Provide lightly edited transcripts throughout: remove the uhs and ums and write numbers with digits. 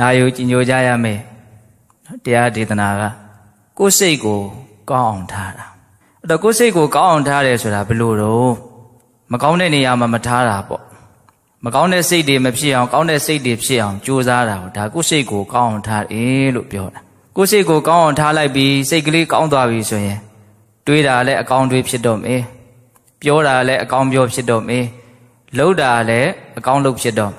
Nayu Jinjojaya me, Dia Ditanaga, Gosego, Gong Tara. The Gosego Gong Tara is a blue. Macone Yama Matara. Macone say de Mepsian, Gone say de Psian, Josara, Gosego Gong Tar, Lupio. Gosego Gong Tala be, say Glick on the so ye. Do it a let a count whip shedom, eh? Pura let a count of shedom, eh? Loda let a count of shedom.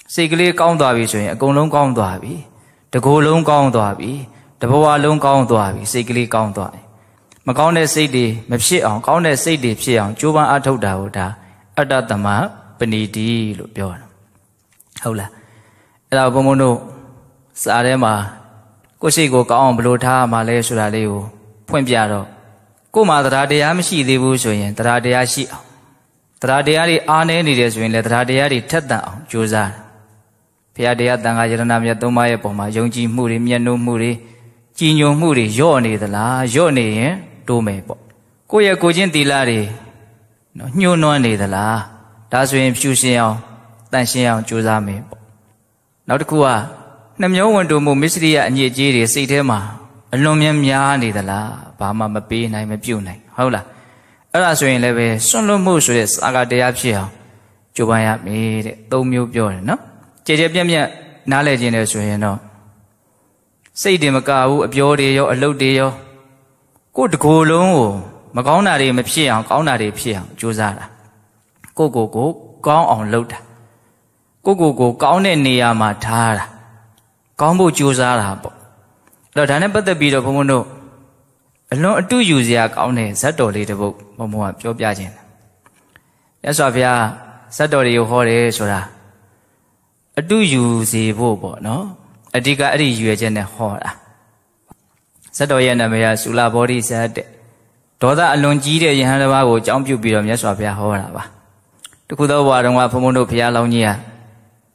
Sigli count the vision, a golong count the abbey. The golong count the abbey, the boa long count the abbey, sigli count the Macone Sidi, Mepsian, Count Sidi Psian, Juba Atoda, Adatama, Benidi, Lupion. Hola. Elabomono, Sarema, Cosigo Gaon Blota, Malay Sulaleo, Puempiado. Kuma the Radiamshi de Busoyan, the Radiashi. The Radiari Arne needed when the Radiari Teta, Josa. Piadia Dangajanamia Domaya Poma, Yonji Muri, Miano Muri, Gino Muri, Yoni the La, Yoni, eh? Dome. Goya Gojin Dilari, no, new none the La. That's when Fusian, Dansian, Josame. Not Kua, Namyo went to Mumisria and Yejiri, Sitema, Alumium Yani the La, Bama Mapi, Name Pune. Hola. Eraswin Leve, Solo Musus, Agadeapsia, Jubaya made Domu Bjorn, no? Jejabia, knowledge in Australia, no. Say de Macau, a Biodio, a low deal. Good Golong, Magonari, Mepsian, Gaunari Pia, Josara. Go, go on load. Go, Gaune Niama Tara. Gombo Josara. The Danaba the beat of Homono. Alone to use the Gaune, Satori the book, Momo, Jobiajin. Yes, Sofia, Satori, Hore, Sora. A do use the bobo, no? A digga you a horror. Sadoyana Mea Sula body said, Toda alone Gide Yanava will jump you beyond Yaswapia Horava. The Kudawa Pomono Pialonia.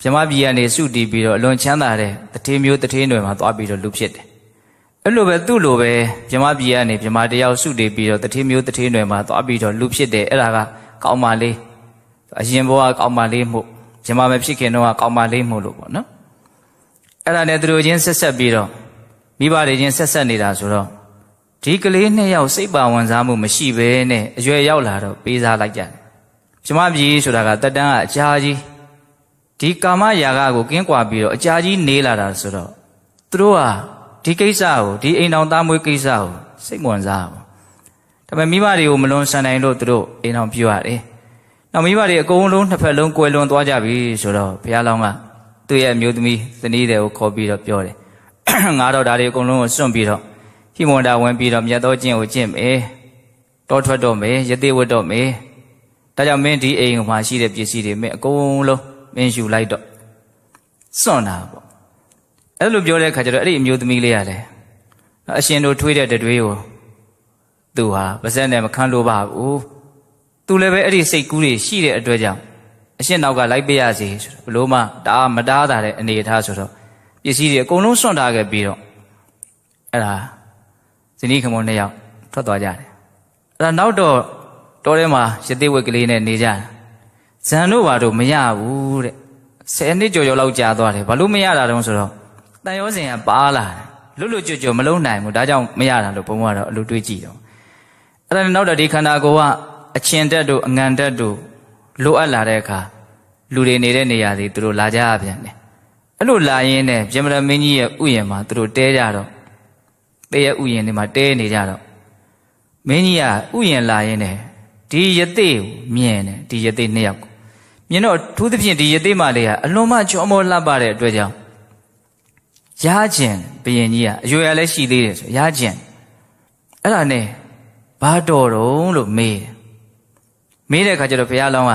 Jamabia and a sudi below alone Chandare, the team you the trainer at Abito Lupshit. A lobe do lobe, Jamabia and Jamadia sudi below the team you the trainer at Abito Lupshit de Eraga, Kaumali, a Jimboa Kaumali, Jamapsikeno Kaumali Mulu, no? Era Nedrogen Sessabiro. Biba Regin Sessanida Suro. Tically, Neo Siba one's amu Mashibe, Joy Yaulado, Pisa like that. Jamabi should have got the da, Chaji. Ticama Yagago, Kinquabiro, Chaji Nela Suro. Trua, Tikisao, T. Ain't on Damu Kisao, Sigmon's out. Tamimari Malone San and Lotro, in on Puare. Now, Mibari, a golden, a fellow, Quellon, Wajabi, Suro, Pialonga. 对呀，မျိုးသမီးသနီးတယ်ကိုခေါ်ပြီးတော့ပြောတယ်ငါတော့ဒါတွေအကုန်လုံးကိုစွန့်ပြီးတော့ဟိမွန်တာဝင်ပြီးတော့မြတ်သောကျင့်ကိုကျင့်မယ်တောထွက်တော့မယ်ယသိဝတ်တော့မယ်ဒါကြောင့်မင်းဒီအိမ်မှာရှိတဲ့ပစ္စည်းတွေမင်းအကုန်လုံးမင်းယူလိုက်တော့စွန့်တာပေါ့အဲ့လိုပြောတဲ့အခါကျတော့အဲ့ဒီအမျိုးသမီးလေးရတယ်အရှင်တို့ထွေးတဲ့တွေးကိုသူဟာပါဇက်နဲ့မခံလို့ပါဘူးသူလည်းပဲအဲ့ဒီစိတ်ကူးတွေရှိတဲ့အတွက်ကြောင့်အရှင်နောက်ကလိုက်ပေးရစီဘလို့မှဒါမတားတာတဲ့အနေထားဆိုတော့ပစ္စည်းတွေအကုန်လုံးစွန့်ထားခဲ့ပြီးတော့အဲ့ဒါဇနီးခမုန်းနှစ်ယောက်ထွက်သွားကြတယ်အဲ့ဒါနောက်တော့တောထဲမှာရသေးဝက်ကလေးနဲ့နေကြတယ်ဇန်တို့ဘာတို့မရဘူးတဲ့10နှစ်ကျော်လောက်ကြာသွားတယ်ဘာလို့မရတာတုံးဆိုတော့တန်ရောစင်ကပါလာတယ်လွတ်ကျွတ်မလုံးနိုင်ဘူးဒါကြောင့်မရတာလို့ဘုံကတော့အလိုတွေးကြည့်တော့အဲ့ဒါနောက်တော့ဒီခန္ဓာကိုယ်ကအချင်းတက်တို့အငံတက်တို့လိုအပ်လာတဲ့အခါလူတွေနေတဲ့နေရာတွေသူတို့လာကြပြန်တယ်အဲ့လိုလာရင်းနဲ့ပြမရမင်းကြီးရဲ့ဥယျာဉ်မှာသူတို့တဲကြတော့တဲရဲ့ဥယျာဉ်တွေမှာတဲနေကြတော့မင်းကြီးကဥယျာဉ်လာရင်းနဲ့ဒီယသိကိုမြင်တယ်ဒီယသိနှစ်ယောက်ကိုမြင်တော့ထူးသဖြင့်ဒီယသိမလေးကအလွန်မှချောမောလှပတဲ့အတွက်ကြောင့်ရခြင်းဘယင်ကြီးကအရွယ်လည်းရှိသေးတယ်ဆိုရခြင်းအဲ့ဒါနဲ့ဘာတော်တော့လို့မေးတဲ့အခါကျတော့ဘုရားလောင်းက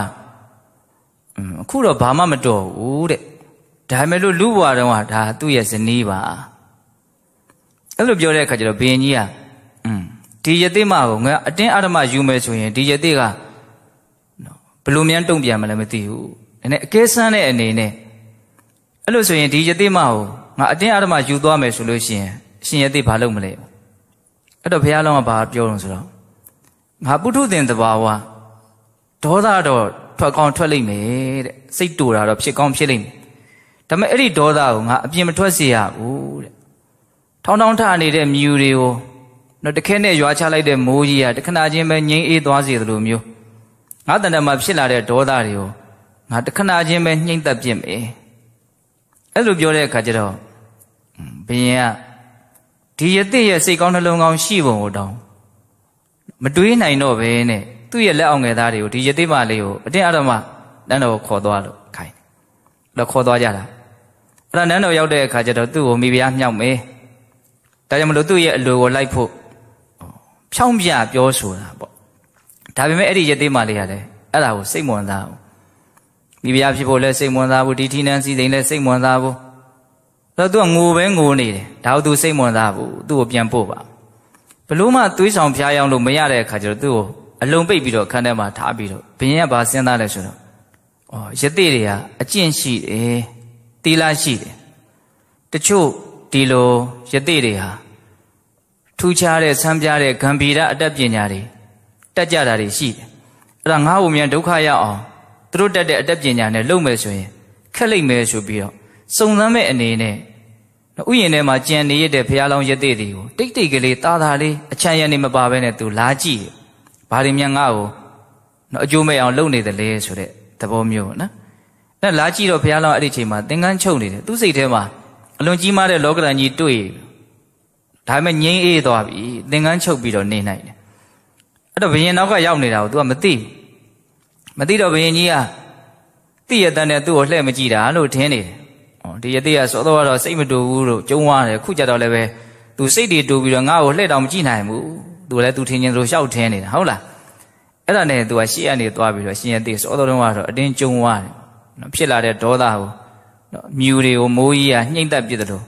အခုတော့ဘာမှမတော်ဘူးတဲ့ဒါပေမဲ့လို့လူဘဝတုန်းကဒါသူ့ရဲ့ဇနီးပါအဲ့လိုပြောတဲ့အခါကျတော့ဘုရင်ကြီးကဒီယသိမကိုငါအတင်းအဓမ္မယူမယ်ဆိုရင်ဒီယသိကဘလို့မြန်တုံ့ပြန်မလဲမသိဘူးနည်းနည်းအကဲဆန်းတဲ့အနေနဲ့အဲ့လိုဆိုရင်ဒီယသိမကိုငါအတင်းအဓမ္မယူသွားမယ်ဆိုလို့ရှိရင်ရှင်ယသိဘာလုပ်မလဲအဲ့တော့ဘုရားလောင်းကဘာပြောလို့ဆိုတော့ငါပုထုသင်တဘာဝဒေါသတော့ထွက်ကောင်းထွက်လိမ့်မယ်တဲ့စိတ်တူတာတော့ဖြစ်ကောင်းဖြစ်လိမ့်မယ် ဒါပေမဲ့အဲ့ဒီဒေါသကိုငါအပြင်မထွက်စေရဘူးတဲ့ထောင်းထောင်းထနေတဲ့မြူတွေကိုတော့တခဲနဲ့ရွာချလိုက်တဲ့မိုးကြီးကတခဏချင်းပဲငြိမ်းအေးသွားစေသလိုမျိုးငါတန်တမှာဖြစ်လာတဲ့ဒေါသတွေကိုငါတခဏချင်းပဲညှိမ့်သက်ပြစ်မယ်အဲ့လိုပြောတဲ့အခါကျတော့ဘုရင်ကဒီယသိရဲ့စိတ်ကောင်းနှလုံးကောင်းရှိပုံကိုတောင်းမတွေးနိုင်တော့ပဲနဲ့သူ့ရဲ့လက်အောင်ငယ်သားတွေကိုဒီယသိမလေးကိုအတင်းအဓမ္မနန်းတော်ကိုခေါ်သွားလို့ခိုင်းတယ်တော့ခေါ်သွားကြတာအဲ့ဒါနန်းတော်ရောက်တဲ့အခါကျတော့သူ့ကိုမိဖုရားမြောက်မယ်ဒါကြောင့်မလို့သူ့ရဲ့အလိုကိုလိုက်ဖို့ဖြောင်းပြပြောဆိုတာပေါ့ဒါပေမဲ့အဲ့ဒီယသိမလေးရတယ်အဲ့ဒါကိုစိတ်ဝင်စားဘူးမိဖုရားဖြစ်ဖို့လည်းစိတ်ဝင်စားဘူးဒီထီနန်းစီသိမ်းလည်းစိတ်ဝင်စားဘူးတော့သူကငိုပဲငိုနေတယ်ဒါကိုသူစိတ်ဝင်စားဘူးသူ့ကိုပြန်ပို့ပါဘလို့မှသွေးဆောင်ဖျားယောင်းလို့မရတဲ့အခါကျတော့သူ့ကိုအလုံးပိတ်ပြီးတော့ခန်းထဲမှာထားပြီးတော့ဘုရင်ကဘာစဉ်းစားလဲဆိုတော့ယသိတွေကအကျင့်ရှိတယ်သီလရှိတယ်တချို့ဒီလိုယသိတွေဟာထူးခြားတဲ့ဆန်းပြားတဲ့ဂံဗီရအတတ်ပညာတွေတက်ကြတာတွေရှိတယ်အဲ့ဒါငါ့ကိုမြန်ဒုက္ခရောက်အောင်သူတို့တက်တဲ့အတတ်ပညာနဲ့လုပ်မယ်ဆိုရင်ခက်လိမ့်မယ်ဆိုပြီးတော့စုံစမ်းမဲ့အနေနဲ့ဥယျာဉ်ထဲမှာကြံနေရတဲ့ဘုရားလောင်းယသိတွေကိုတိတ်တိတ်ကလေးတာတာလေးအချမ်းရနေမပါဘဲနဲ့သူလာကြည့်တယ်ဘာတွေမြန်ငါ့ကိုအကျိုးမဲ့အောင်လုပ်နေတယ်လေဆိုတဲ့သဘောမျိုးနော်အဲ့လာကြည့်တော့ဘုရားလောင်းအဲ့ဒီချိန်မှာသင်္ကန်းချုပ်နေတယ်သူ့စိတ်ထဲမှာအလွန်ကြီးမားတဲ့လောကဓာတ်ကြီးတွေ့ဒါပေမဲ့ငြိမ်းအေးသွားပြီသင်္ကန်းချုပ်ပြီးတော့နေနိုင်တယ်အဲ့တော့ဘုရင်နောက်ကရောက်နေတာကို तू ကမသိတော့ဘုရင်ကြီးကသိရတဲ့နဲ့သူ့ကိုလှည့်မကြည့်တာလို့ထင်နေတယ်ဒီယသိကစောတော့တော့စိတ်မတူဘူးလို့ကြုံသွားတယ်ခုကြတော့လည်းပဲ तू စိတ်တွေတူပြီးတော့ငါ့ကိုလှည့်တော့မကြည့်နိုင်ဘူး तू လည်း तू ထင်ချင်းလို့ရှောက်ထင်းနေတာဟုတ်လားအဲ့ဒါနဲ့ तू ကရှေ့ကနေသွားပြီးတော့ရှင်ယသိစောတော့ကတော့အတင်းကြုံသွားတယ်နော်ဖြစ်လာတဲ့ဒေါသကိုနော်မြူတွေကိုမိုးကြီးကနှိမ့်သက်ပြစ်တယ်လို့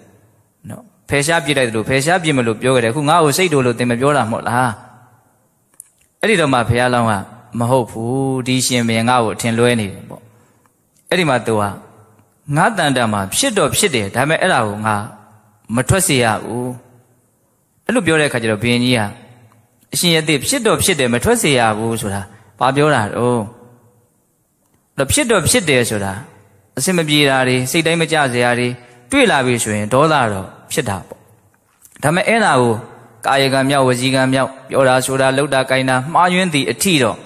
နော်ဖယ်ရှားပြစ်လိုက်တယ်လို့ဖယ်ရှားပြစ်မလို့ပြောခဲ့တယ်အခုငါ့ကိုစိတ်တူလို့သင်မပြောတာမဟုတ်လားအဲ့ဒီတော့မှဘုရားလောင်းကမဟုတ်ဘူးဒီရှင်ဘုရင်ငါ့ကိုအထင်လွဲနေတယ်ပေါ့အဲ့ဒီမှာ तू ကငါတန်တမှာဖြစ်တော့ဖြစ်တယ်ဒါပေမဲ့အဲ့ဒါကိုငါမထွက်စေရဘူးအဲ့လိုပြောတဲ့အခါကျတော့ဘုရင်ကြီးကအရှင်ယသိဖြစ်တော့ဖြစ်တယ်မထွက်စေရဘူးဆိုတာဘာပြောတာတော့ဖြစ်တော့ဖြစ်တယ်ဆိုတာအစင်မပြေတာတွေစိတ်တိုင်းမကြစရာတွေတွေ့လာပြီဆိုရင်ဒေါသတော့ဖြစ်တာပေါ့ဒါပေမဲ့အဲ့ဒါကိုကာယကံမြောက်ဝစီကံမြောက်ပြောတာဆိုတာလှုပ်တာကိုင်းတာမှားယွင်းသည့်အထီတော့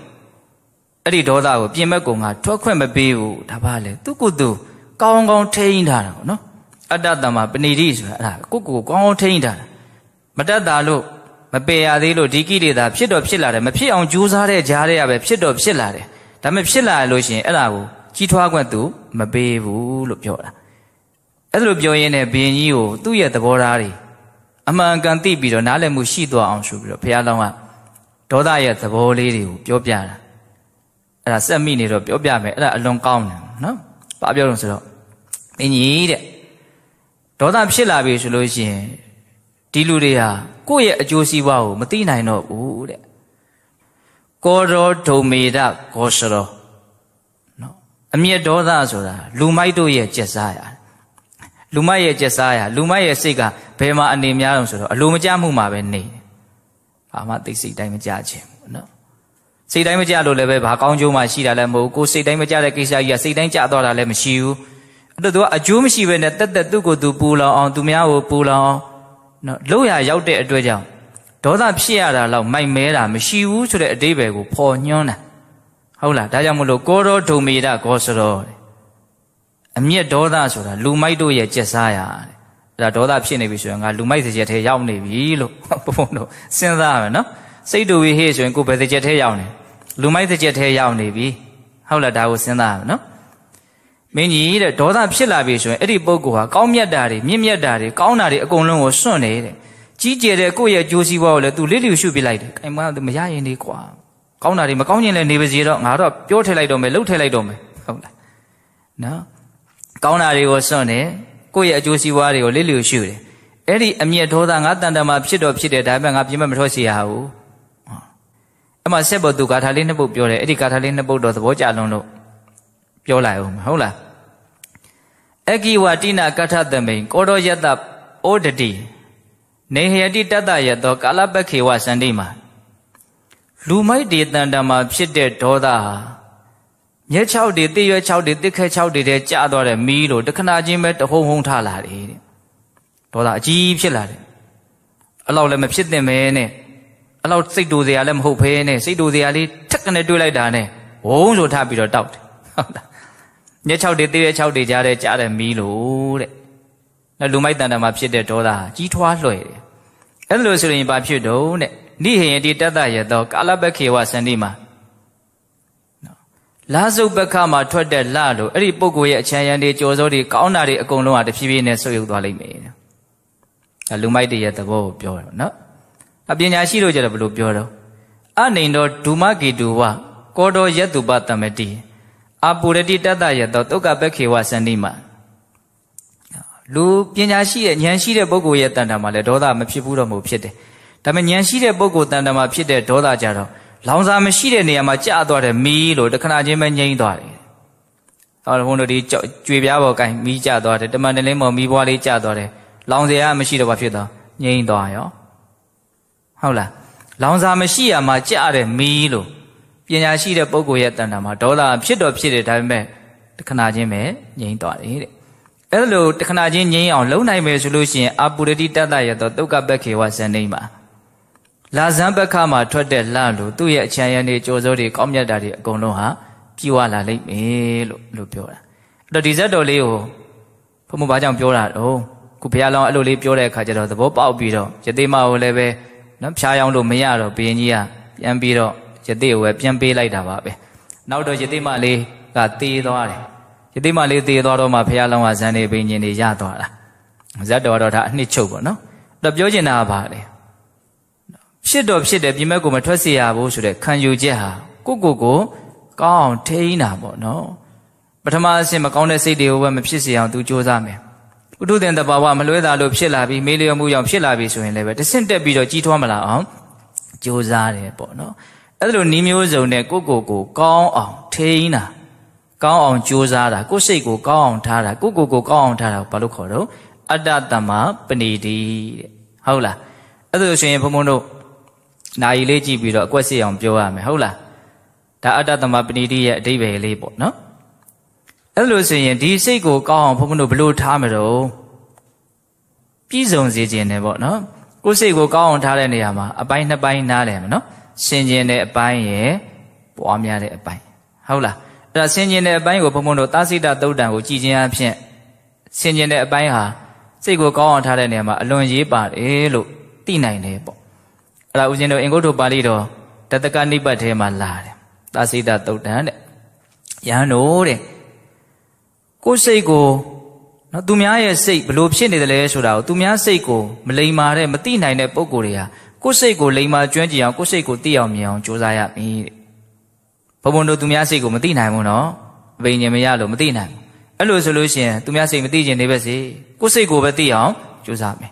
အဲ့ဒီဒေါသကိုပြင်မဲ့ကောင်ကထွက်ခွင့်မပေးဘူးဒါပါလေသူကိုယ်သူကောင်းကောင်းထိန်းထားတာပေါ့နော်အတ္တတမပဏိတိဆိုတာအဲ့ဒါကိုကောင်းကောင်းထိန်းထားတာမတတ်တာလို့မပယ်ရသေးလို့ဒီကိလေသာဖြစ်တော့ဖြစ်လာတယ်မဖြစ်အောင်ကြိုးစားတဲ့ကြားထဲကပဲဖြစ်တော့ဖြစ်လာတယ်ဒါပေမဲ့ဖြစ်လာလို့ရှိရင်အဲ့ဒါကိုကြီးထွားခွင့်သူမပေးဘူးလို့ပြောတာအဲ့လိုပြောရင်းနဲ့ဘုရင်ကြီးကိုသူ့ရဲ့သဘောထားတွေအမှန်ကန်သိပြီးတော့နားလည်မှုရှိသွားအောင်ဆိုပြီးတော့ဘုရားလောင်းကဒေါသရဲ့သဘောလေးတွေကိုပြောပြတာအဲ့ဒါစက်မိနေတော့ပြောပြမယ်အဲ့ဒါအလွန်ကောင်းတယ်နော်ဘာပြောလို့ဆိုတော့မင်းကြီးတဲ့ဒေါသဖြစ်လာပြီဆိုလို့ရှိရင်ဒီလူတွေဟာကိုယ့်ရဲ့အကျိုးစီးပွားကိုမသိနိုင်တော့ဘူးတဲ့ကောရောဒုံမေဒဂောစရောနော်အမျက်ဒေါသဆိုတာလူမိုက်တို့ရဲ့ကျက်စားရလူမိုက်ရဲ့ကျက်စားရလူမိုက်ရဲ့စိတ်ကဘယ်မှာအနေများတော့ဆိုတော့အလိုမကျမှုမှာပဲနေဘာမှသိစိတ်တိုင်းမကြခြင်းနော်စိတ်တိုင်းမကြလို့လည်းပဲဘာကောင်းကျိုးမှရှိတာလည်းမဟုတ်ကိုယ်စိတ်တိုင်းမကြတဲ့ကိစ္စကြီးကစိတ်တိုင်းကြသွားတာလည်းမရှိဘူးအဲ့တော့သူကအကျိုးမရှိဘဲနဲ့တက်တက်သူ့ကိုယ်သူပူလောင်အောင်သူများကိုပူလောင်အောင်နော်လို့ရရောက်တဲ့အတွက်ကြောင့်ဒေါသဖြစ်ရတာတော့မိုက်မဲတာမရှိဘူးဆိုတဲ့အတိပ္ပယ်ကိုပေါ်ညွှန်းတာဟုတ်လားဒါကြောင့်မလို့ကောရောဒုံမေဒဂောစရောအမျက်ဒေါသဆိုတာလူမိုက်တို့ရဲ့ကျက်စားရအဲ့ဒါဒေါသဖြစ်နေပြီဆိုရင်ငါလူမိုက်စကြက်ထဲရောက်နေပြီလို့ဘုံတို့စဉ်းစားရမယ်နော်စိတ်တူဝိဟေဆိုရင်ကိုယ်ပဲစကြက်ထဲရောက်နေလူမိုက်စကြက်ထဲရောက်နေပြီဟုတ်လားဒါကိုစဉ်းစားရမယ်နော်မင်းကြီးတဲ့ဒေါသဖြစ်လာပြီဆိုရင်အဲ့ဒီပုဂ္ဂိုလ်ဟာကောင်းမြတ်တာတွေမြင့်မြတ်တာတွေကောင်းတာတွေအကုန်လုံးကိုစွန့်နေတဲ့ကြီးကျယ်တဲ့ကိုယ့်ရဲ့အကျိုးစီးပွားကိုလည်း तू လစ်လျူရှုပြလိုက်တယ်အိမ်မှာမရရင်နေကွာကောင်းတာတွေမကောင်းရင်လည်းနေပါစေတော့ငါတော့ပြောထည့်လိုက်တော့မယ်လှုပ်ထည့်လိုက်တော့မယ်ဟုတ်လားနော်ကောင်းတာတွေကိုစွန့်နေကိုယ့်ရဲ့အကျိုးစီးပွားတွေကိုလစ်လျူရှုတယ်အဲ့ဒီအမျက်ဒေါသငါတန်တမှာဖြစ်တော့ဖြစ်တယ်ဒါပေမဲ့ငါပြင်မထွက်စီရဘူးအဲ့မှာဆက်ပေါ်သူဂါထာလေးနှစ်ပုဒ်ပြောတယ်အဲ့ဒီဂါထာလေးနှစ်ပုဒ်တော့သဘောကျလွန်းလို့ပြောလိုက်အောင်ဟုတ်လားအကိဝတိနာကထသမိန်ကောရောယတဩဒတိနေဟယတိတတယသောကာလပခေဝစန္တိမှာလူမိုက်တေတန်တမှာဖြစ်တဲ့ဒေါသဟာ မျက်6တွေတိရွက်6တွေတစ်ခဲ6တွေတဲ့ကြာသွားတဲ့မီးလို့တခဏချင်းပဲတဟုံဟုံထလာတယ်တဲ့ဒေါသအကြီးဖြစ်လာတယ်အဲ့လောက်လည်းမဖြစ်သင့်ပဲနဲ့အဲ့လောက်စိတ်တူစရာလည်းမဟုတ်ဘဲနဲ့စိတ်တူစရာလေးထက်ကနေတွေးလိုက်တာနဲ့ဝုန်းဆိုထပြီးတော့တောက်တယ်ဟုတ်လားမျက်6တွေတိရွက်6တွေကြားတဲ့ကြားတဲ့မီးလို့တဲ့အဲ့လူမိုက်တန်တာမှာဖြစ်တဲ့ဒေါသကြီးထွားလွှဲတယ်အဲ့လိုဆိုရင်ဘာဖြစ်တော့တဲ့နိဟိယတိတတ္တယသောကာလပခေဝစန္တိမှာလာစုပ်ပက္ခမှာထွက်တဲ့လလို့အဲ့ဒီပုဂ္ဂိုလ်ရဲ့အချမ်းရံတွေကြော်စိုးတွေကောင်းတာတွေအကုန်လုံးကတဖြည်းဖြည်းနဲ့ဆုပ်ယုပ်သွားလိမ့်မယ်။ဒါလူမိုက်တွေရဲ့သဘောကိုပြောတယ်နော်။အပညာရှိတို့ကြတော့ဘယ်လိုပြောတော့အနေတော်ဒုမကေတုဝကောတော်ယတုပတမတိအပုရတိတတ္တယသောတုက္ကပခေဝစန္တိမှာလူပညာရှိတဲ့ဉာဏ်ရှိတဲ့ပုဂ္ဂိုလ်ရဲ့တန်တာမှာလည်းဒေါသမဖြစ်ဘူးတော့မဟုတ်ဖြစ်တယ်။ဒါပေမဲ့ဉာဏ်ရှိတဲ့ပုဂ္ဂိုလ်တန်တာမှာဖြစ်တဲ့ဒေါသကြတော့လောင်စာမရှိတဲ့နေရာမှာကြာသွားတယ်မီးလို့တခဏချင်းပဲငြိမ်းသွားတယ်။ဟောဘုန်းတို့ဒီကြွေပြားပေါ်ကိုင်းမီးကျသွားတယ်တမန်တလင်းပေါ်မီးပွားလေးကျသွားတယ်လောင်စရာမရှိတော့ဘာဖြစ်သွားငြိမ်းသွားရောဟုတ်လားလောင်စာမရှိရမှာကြာတယ်မီးလို့ပညာရှိတဲ့ပုဂ္ဂိုလ်ရဲ့တန်တာမှာဒေါသဖြစ်တော့ဖြစ်တယ်ဒါပေမဲ့တခဏချင်းပဲငြိမ်းသွားတယ်တဲ့အဲ့လိုတခဏချင်းငြိမ်းအောင်လုံနိုင်မယ်ဆိုလို့ရှိရင်အပုရတိတတ္တယသောတုက္ကပခေဝစန္ဒိမှာလာဇံပက္ခမှာထွက်တဲ့လလို့သူ့ရဲ့အချမ်းရံတွေကြော်စိုးတွေကောင်းမြတ်တာတွေအကုန်လုံးဟာပြေဝလာလိမ့်မယ်လို့ပြောတာအဲ့တော့ဒီဇတ်တော်လေးကိုဘုံဘဘာကြောင့်ပြောတာတော့ခုဘုရားလောင်းအဲ့လိုလေးပြောတဲ့အခါကျတော့သဘောပေါက်ပြီးတော့ယသိမကိုလည်းပဲနော်ဖြားယောင်းလို့မရတော့ဘုရင်ကြီးကပြန်ပြီးတော့ယသိကိုပဲပြန်ပေးလိုက်တာပါပဲနောက်တော့ယသိမလေးကတေးသွားတယ်ယသိမလေးတေးသွားတော့မှဘုရားလောင်းကဇန်နေဘိညာဉ်တွေရသွားတာဇတ်တော်တော့ဒါအနှစ်ချုပ်ပေါ့နော်အဲ့တော့ပြောချင်တာကဘာလဲဖြစ်တော့ဖြစ်တယ်ပြင်မဲ့ကိုမထွက်စေရဘူးဆိုတဲ့ခံယူချက်ဟာကိုကောင်းအောင်ထိန်းတာပေါ့နော်ပထမအဆင့်မကောင်းတဲ့စိတ်တွေကိုပဲမဖြစ်စေအောင်သူကြိုးစားမယ်ဥဒုသင်တဘာဝမလွဲတာလို့ဖြစ်လာပြီးမေးလျော်မှုကြောင့်ဖြစ်လာပြီးဆိုရင်လည်းပဲတဆင့်တက်ပြီးတော့ကြီးထွားမလာအောင်ကြိုးစားတယ်ပေါ့နော်အဲ့လိုနီးမျိုးစုံနဲ့ကိုကောင်းအောင်ထိန်းတာကောင်းအောင်ကြိုးစားတာကိုယ်စိတ်ကိုကောင်းအောင်ထားတာကိုကောင်းအောင်ထားတာဘာလို့ခေါ်တော့အတ္တတမပဏိတိတဲ့ဟုတ်လားအဲ့လိုဆိုရင်ဘုံဘုံတို့နာယီလေးကြည့်ပြီးတော့အကွက်စစ်အောင်ပြောရမယ်ဟုတ်လားဒါအတ္တသမပဏိတိရဲ့အဓိပ္ပာယ်လေးပေါ့နော်အဲ့လိုဆိုရင်ဒီစိတ်ကိုကောင်းအောင်ဘုံဘုံတို့ဘလို့ထားမလို့ပြည့်စုံစေခြင်းနဲ့ပေါ့နော်ကိုယ်စိတ်ကိုကောင်းအောင်ထားတဲ့နေရာမှာအပိုင်းနှစ်ပိုင်းနားလည်မယ်နော်ဆင်ခြင်တဲ့အပိုင်းရယ်ပွားများတဲ့အပိုင်းဟုတ်လားအဲ့ဒါဆင်ခြင်တဲ့အပိုင်းကိုဘုံဘုံတို့သာစိတသုတ်တံကိုကြည်ခြင်းအဖြစ်ဆင်ခြင်တဲ့အပိုင်းဟာစိတ်ကိုကောင်းအောင်ထားတဲ့နေရာမှာအလွန်ရေးပါတယ်လို့သိနိုင်တယ်ပေါ့အဲ့ဒါဦးဇင်းတို့အင်္ဂုတ္တပါဠိတော်တတကနိပတ်ထဲမှာလာတယ်သာစိတသုတ်တံတဲ့ယဟန်တို့တဲ့ကိုယ်စိတ်ကိုနော်သူများရဲ့စိတ်ဘလို့ဖြစ်နေတယ်လဲဆိုတာကိုသူများစိတ်ကိုမလိမ္မာတဲ့မသိနိုင်တဲ့ပုံကိုယ်တွေဟာကိုယ်စိတ်ကိုလိမ္မာကျွမ်းကျင်အောင်ကိုယ်စိတ်ကိုသိအောင်မြင်အောင်ကြိုးစားရမည်တဲ့ဘုံဘုံတို့သူများစိတ်ကိုမသိနိုင်ဘူးနော်အဘိညာဉ်မရလို့မသိနိုင်ဘူးအဲ့လိုဆိုလို့ရှိရင်သူများစိတ်မသိခြင်းနေပဲစေကိုယ်စိတ်ကိုပဲသိအောင်ကြိုးစားမယ်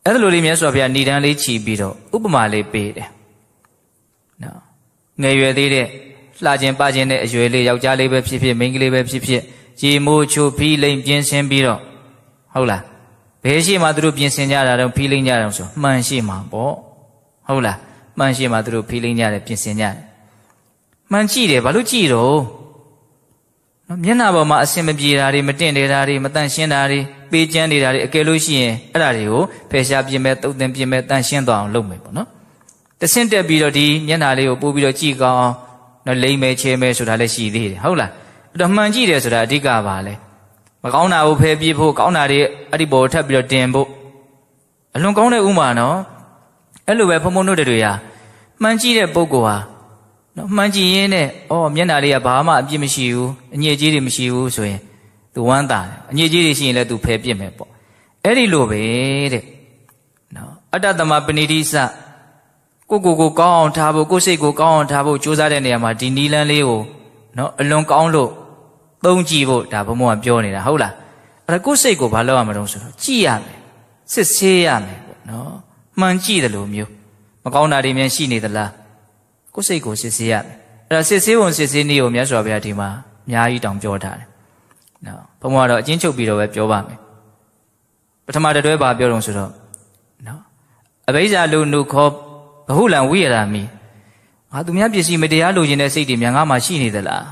အဲ့လိုလေးမြတ်စွာဘုရားဏိဒန်းလေးခြီးပြီးတော့ဥပမာလေးပေးတယ်နော်ငယ်ရွယ်သေးတဲ့လှခြင်းပါခြင်းတဲ့အရွယ်လေးယောက်ျားလေးပဲဖြစ်ဖြစ်မိန်းကလေးပဲဖြစ်ဖြစ်ရေမိုးချိုဖီးလိမ်ပြင်ဆင်ပြီးတော့ဟုတ်လားဘယ်ရှိမှသူတို့ပြင်ဆင်ကြတာတော့ဖီးလိမ်ကြတယ်ဆိုမှန်ရှိမှာပေါ့ဟုတ်လားမှန်ရှိမှသူတို့ဖီးလိမ်ကြတယ်ပြင်ဆင်ကြတယ်မှန်ကြည့်တယ်ဘာလို့ကြည့်တော့နော်မျက်နှာပေါ်မှာအစင်မပြေတာတွေမတင့်တယ်တာတွေမတန့်ရှင်းတာတွေပေးကျန်းနေတာတွေအကယ်လို့ရှိရင်အဲ့ဒါတွေကိုဖယ်ရှားပြင်မဲ့တုတ်တင်ပြင်မဲ့တန့်ရှင်းသွားအောင်လုပ်မယ်ပေါ့နော်တဆင့်တက်ပြီးတော့ဒီမျက်နှာလေးကိုပို့ပြီးတော့ကြည့်ကောင်းအောင်နော်လိမ့်မယ်ချဲမယ်ဆိုတာလည်းရှိသေးတယ်ဟုတ်လားအဲ့တော့မှန်ကြည့်တယ်ဆိုတာအဓိကပါလဲမကောင်းတာကိုဖယ်ပြဖို့ကောင်းတာတွေအဲ့ဒီပေါ်ထပ်ပြီးတော့တင်ဖို့အလွန်ကောင်းတဲ့ဥမာနော်အဲ့လိုပဲဘုံဘုံတို့တွေကမှန်ကြည့်တဲ့ပုဂ္ဂိုလ်ဟာနော်မှန်ကြည့်ရင်းနဲ့မျက်နှာလေးကဘာမှအပြစ်မရှိဘူးအညစ်အကြေးတွေမရှိဘူးဆိုရင်သူဝမ်းသာတယ်အညစ်အကြေးတွေရှိရင်လည်းသူဖယ်ပြစ်မယ်ပေါ့အဲ့ဒီလိုပဲတဲ့နော်အတ္တသမပဏိတိစကိုကောင်းအောင်ထားဖို့ကိုယ်စိတ်ကိုကောင်းအောင်ထားဖို့ကြိုးစားတဲ့နေရာမှာဒီနီလန်းလေးကိုနော်အလွန်ကောင်းလို့သုံးကြည့်ဖို့ဒါဘုံဘုံကပြောနေတာဟုတ်လားအဲ့ဒါကိုယ်စိတ်ကိုဘာလုပ်ရမလို့ဆိုတော့ကြည့်ရမယ်စစ်ဆေးရမယ်ပေါ့နော်မှန်ကြည့်တယ်လို့မျိုးမကောင်းတာတွေများရှိနေသလားကိုယ်စိတ်ကိုစစ်ဆေးရမယ်အဲ့ဒါစစ်ဆေးပုံစစ်ဆေးနည်းကိုမြတ်စွာဘုရားဒီမှာအများကြီးတောင်ပြောထားတယ်နော်ဘုံဘုံကတော့အချင်းချုပ်ပြီးတော့ပဲပြောပါမယ်ပထမတတွဲပါပြောတော့ဆိုတော့နော်အဘိဇ္ဇာလူနုခောဘဟုလံဝိရမိ သူများပစ္စည်းမတရားလိုချင်တဲ့စိတ်တွေများငါမှရှိနေသလား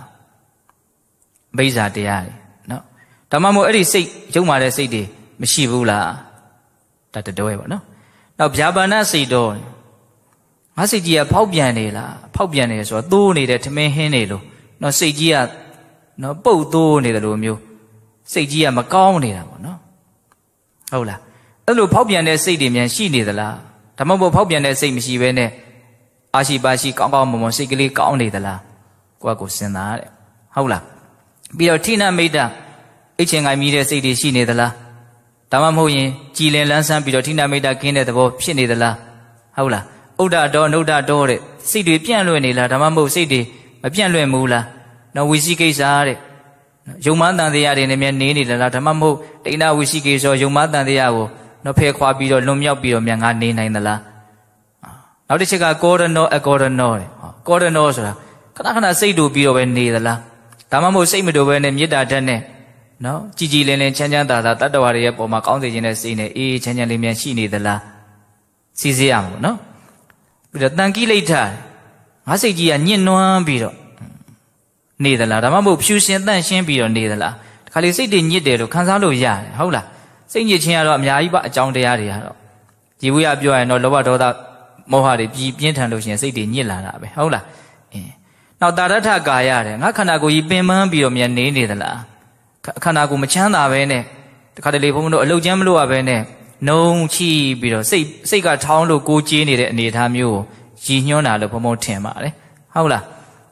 ဘိဇာတရားတွေနော်ဒါမှမဟုတ်အဲ့ဒီစိတ်ယုံမာတဲ့စိတ်တွေမရှိဘူးလားဒါတတွဲပေါ့နော်နောက်ဗျာပါဏစိတ်တော့ငါစိတ်ကြီးကဖောက်ပြန်နေလားဖောက်ပြန်နေဆိုတော့သိုးနေတဲ့ထမင်းဟင်းနေလို့နော်စိတ်ကြီးကနော်ပုတ်သိုးနေတယ်လို့မျိုးစိတ်ကြီးကမကောင်းနေတာပေါ့နော်ဟုတ်လားအဲ့လိုဖောက်ပြန်တဲ့စိတ်တွေမြန်ရှိနေသလားဒါမှမဟုတ်ဖောက်ပြန်တဲ့စိတ်မရှိဘဲနဲ့အာရှိပါရှိကောင်းကောင်းမွန်မွန်စိတ်ကလေးကောင်းနေသလားကိုစဉ်းစားတဲ့ဟုတ်လားပြီးတော့ဌိနမိတ်တအိတ်ချင်ငိုင်မြည်တဲ့စိတ်တွေရှိနေသလားဒါမှမဟုတ်ရင်ကြည်လင်လန်းဆန်းပြီးတော့ဌိနမိတ်တကင်းတဲ့သဘောဖြစ်နေသလားဟုတ်လားဥဒ္ဒတော်နုဒ္ဒတော်တဲ့စိတ်တွေပြန့်လွင့်နေလားဒါမှမဟုတ်စိတ်တွေမပြန့်လွင့်ဘူးလားနော်ဝိသိကိစ္စတဲ့ယုံမတန်တရားတွေနဲ့မြန်နေနေလားဒါမှမဟုတ်တိဏဝိသိကိစ္စယုံမတန်တရားကိုနော်ဖယ်ခွာပြီးတော့လွန်မြောက်ပြီးတော့မြန်ငါနေနိုင်သလားနောက်တစ်ချက်ကကောရနောအကောရနောတဲ့ကောရနောဆိုတာခဏခဏစိတ်တူပြီးတော့ပဲနေသလားဒါမှမဟုတ်စိတ်မတူပဲနဲ့မေတ္တာဓာတ်နဲ့နော်ကြည်ကြည်လင်လင်ချမ်းချမ်းသာသာတတ္တဝါတွေရဲ့ပုံမှာကောင်းစေခြင်းနဲ့စိတ်နဲ့အေးချမ်းချမ်းလေးမြန်ရှိနေသလားစီစေရမှာပေါ့နော်ပြီးတော့တန်ကိလေသာငါစိတ်ကြီးကညှဉ်းနွမ်းပြီးတော့နေသလားဒါမှမဟုတ်ဖြူရှင်တန့်ရှင်းပြီးတော့နေသလားဒီခါလေးစိတ်တွေညစ်တယ်လို့ခံစားလို့ရတယ်ဟုတ်လားစိတ်ညစ်ခြင်းကတော့အများကြီးပါအကြောင်းတရားတွေကတော့ဒီဝိယပြောရင်တော့လောဘဒေါသမောဟတွေပြင်းထန်လို့ရှိရင်စိတ်တွေညစ်လာတာပဲဟုတ်လားနောက်တာရထကာယတဲ့ငါခန္ဓာကိုယ်ကြီးပင်ပန်းပြီးတော့မြန်နေသလားခန္ဓာကိုယ်မချမ်းသာပဲနဲ့တခါတလေဘုန်းဘုန်းတို့အလုတ်ကျမ်းမလို့ရပဲနဲ့နှုံချိပြီးတော့စိတ်ကထောင်းလို့ကိုးကြေးနေတဲ့အနေအထားမျိုးကိုရည်ညွှန်းတာလို့ဘုန်းဘုန်းထင်ပါတယ်ဟုတ်လား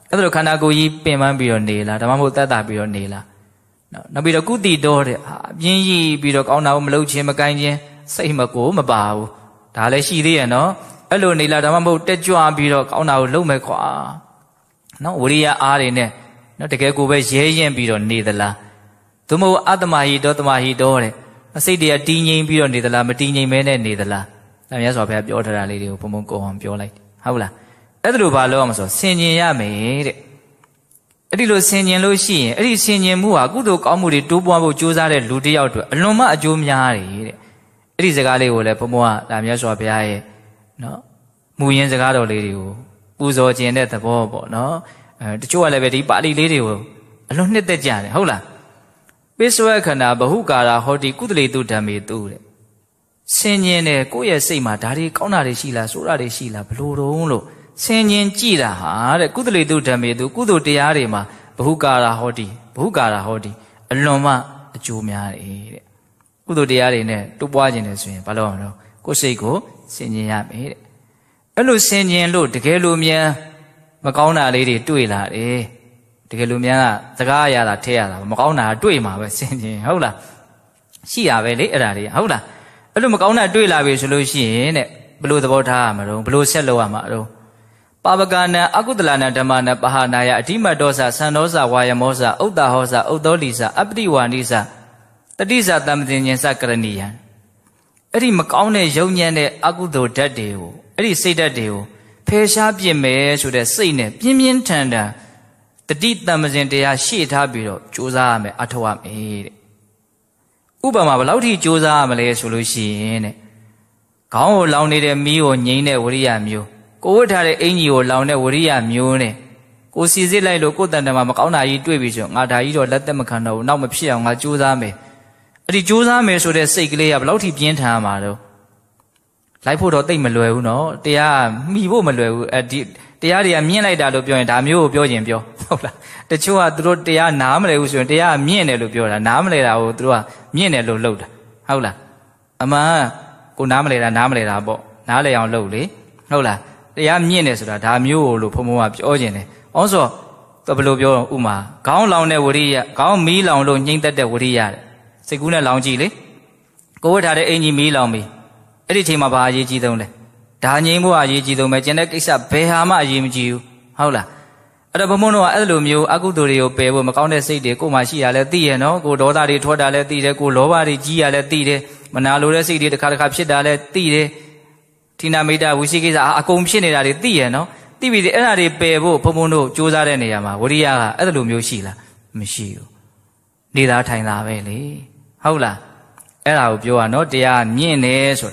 အဲ့ဒါလိုခန္ဓာကိုယ်ကြီးပင်ပန်းပြီးတော့နေလားဒါမှမဟုတ်သက်သာပြီးတော့နေလားနောက်ပြီးတော့ကုတိတော်တဲ့အပြင်းကြီးပြီးတော့ကောင်းတာကိုမလုပ်ခြင်းမကိုင်းခြင်းစိတ်မကိုမပါဘူးဒါလည်းရှိသေးရဲ့နော်အဲ့လိုနေလားဒါမှမဟုတ်တက်ကြွပြီးတော့ကောင်းတာကိုလုပ်မယ်ခွာနော်ဝိရိယအားတွေနဲ့နော်တကယ်ကိုပဲရဲရင်ပြီးတော့နေသလားသို့မဟုတ်အတ္တမဟိတောတမဟိတောတဲ့စိတ်တွေကတည်ငြိမ်ပြီးတော့နေသလားမတည်ငြိမ်မဲနဲ့နေသလားဒါမြတ်စွာဘုရားပြောထားတာလေးတွေကိုဘုံဘုံကိုအောင်ပြောလိုက်ဟုတ်လားအဲ့ဒါလိုဘာလို့အောင်မဆိုဆင်ញင်ရမယ်တဲ့အဲ့ဒီလိုဆင်ញင်လို့ရှိရင်အဲ့ဒီဆင်ញင်မှုဟာကုသိုလ်ကောင်းမှုတွေတိုးပွားဖို့ကြိုးစားတဲ့လူတစ်ယောက်အတွက်အလွန်မှအကျိုးများတယ်တဲ့အဲ့ဒီစကားလေးကိုလည်းဘုံဘုံကဒါမြတ်စွာဘုရားရဲ့နော်မူရင်းစကားတော်လေးတွေကိုပူဇော်ခြင်းတဲ့သဘောပေါ့နော်တချို့ကလည်းပဲဒီပါဠိလေးတွေကိုအလွန်နှစ်သက်ကြတယ်ဟုတ်လားပိစဝခန္ဓာဘဟုကာရာဟောတိကုသလေတုဓမ္မေတုတဲ့ဆင်ញင်တယ်ကိုယ့်ရဲ့စိတ်မှာဒါတွေကောင်းတာတွေရှိလားဆိုးတာတွေရှိလားဘလို့တုံးလို့ဆင်ញင်ကြည့်တာဟာတဲ့ကုသလေတုဓမ္မေတုကုသိုလ်တရားတွေမှာဘဟုကာရာဟောတိဘဟုကာရာဟောတိအလွန်မှအကျိုးများတယ်တဲ့ကုသိုလ်တရားတွေနဲ့တိုးပွားခြင်းတယ်ဆိုရင်ဘာလို့အောင်တော့ကိုယ်စိတ်ကိုဆင်ញင်ရမယ်တဲ့အဲ့လိုဆင်ញင်လို့တကယ်လို့မြန်မကောင်းတာလေးတွေတွေ့လာတယ်တကယ်လို့မြန်ကစကားရတာထဲရတာမကောင်းတာတွေ့မှာပဲဆင်ញင်ဟုတ်လားရှိရပဲလေအဲ့ဒါတွေဟုတ်လားအဲ့လိုမကောင်းတာတွေ့လာပြီဆိုလို့ရှိရင်တဲ့ဘလို့သဘောထားရမှာတော့ဘလို့ဆက်လုပ်ရမှာတော့ပါပကနာအကုသလနာဓမ္မနာပဟာနာယအဓိမတ်ဒောသသံဒောသဝါယမောသဥဒ္ဒဟောသဥဒ္ဒောလီသအပတိဝါနိသတတိသတမ္ပတင်ဉ္စကရဏီယံအဲ့ဒီမကောင်းတဲ့ယုံညံ့တဲ့အကုသိုလ်ဓာတ်တွေကိုအဲ့ဒီစိတ်ဓာတ်တွေကိုဖယ်ရှားပြစ်မယ်ဆိုတဲ့စိတ်နဲ့ပြင်းပြင်းထန်ထန်တတိတမ္ပစဉ်တရားရှေ့ထားပြီးတော့ကြိုးစားရမယ်အထောက်ရမယ်တဲ့ဥပမာဘယ်လောက်ထိကြိုးစားရမလဲဆိုလို့ရှိရင်တဲ့ခေါင်းကိုလောင်နေတဲ့မီးကိုငြိမ်းတဲ့ဝရိယမျိုးကိုဝတ်ထားတဲ့အင်ကြီးကိုလောင်တဲ့ဝရိယမျိုးနဲ့ကိုစီစစ်လိုက်လို့ကိုယ်တန်တမှာမကောင်းတာကြီးတွေ့ပြီဆိုငါဒါကြီးတော့လက်သက်မခံတော့ဘူးနောက်မဖြစ်အောင်ငါကြိုးစားမယ်အဲ့ဒီကြိုးစားမယ်ဆိုတဲ့စိတ်ကလေးကဘယ်လောက်ထိပြင်းထန်မှာတော့လိုက်ဖို့တော့တိတ်မလွယ်ဘူးနော်တရားမှီဖို့မလွယ်ဘူးဒီတရားတွေကမြင့်လိုက်တာလို့ပြောရင်ဒါမျိုးကိုပြောခြင်းပြောဟုတ်လားတချို့ကသူတို့တရားနားမလဲဘူးဆိုရင်တရားမြင့်တယ်လို့ပြောတာနားမလဲတာကိုသူတို့ကမြင့်တယ်လို့လုပ်တာဟုတ်လားအမှန်ကိုနားမလဲတာနားမလဲတာပေါ့နားလဲအောင်လုပ်လေဟုတ်လားတရားမြင့်တယ်ဆိုတာဒါမျိုးလို့ဘုံဘုံကပြောခြင်းတယ်ဩဆိုသူဘယ်လိုပြောဥမာခေါင်းလောင်တဲ့ဝရိယခေါင်းမီးလောင်လို့ညှိမ့်သက်တဲ့ဝရိယတဲ့စိတ်ကူးနဲ့လောင်ကြည့်လေကိုဝတ်ထားတဲ့အင်ကြီးမီးလောင်ပြီအဲ့ဒီချိန်မှာဘာအရေးကြီးဆုံးလဲဒါငြိမ်းဖို့အရေးကြီးဆုံးပဲကျန်တဲ့ကိစ္စဘယ်ဟာမှအရေးမကြီးဘူးဟုတ်လားအဲ့တော့ဘုံဘုံတို့ကအဲ့လိုမျိုးအကုသိုလ်တွေကိုပယ်ဖို့မကောင်းတဲ့စိတ်တွေကိုယ်မှရှိရလဲသိရနော်ကိုဒေါသတွေထွက်တာလဲသိတယ်ကိုလောဘတွေကြီးရလဲသိတယ်မနာလိုတဲ့စိတ်တွေတစ်ခါဖြစ်တာလဲသိတယ်ဌိနမိတ္တဝိသိကိစ္စအကုန်ဖြစ်နေတာတွေသိရနော်သိပြီအဲ့ဒါတွေပယ်ဖို့ဘုံဘုံတို့စူးစမ်းတဲ့နေရာမှာဝရိယကအဲ့လိုမျိုးရှိလားမရှိဘူးနေသားထိုင်တာပဲလေဟုတ်လားအဲ့ဒါကိုပြောရနော်တရားမြင့်တယ်ဆိုတ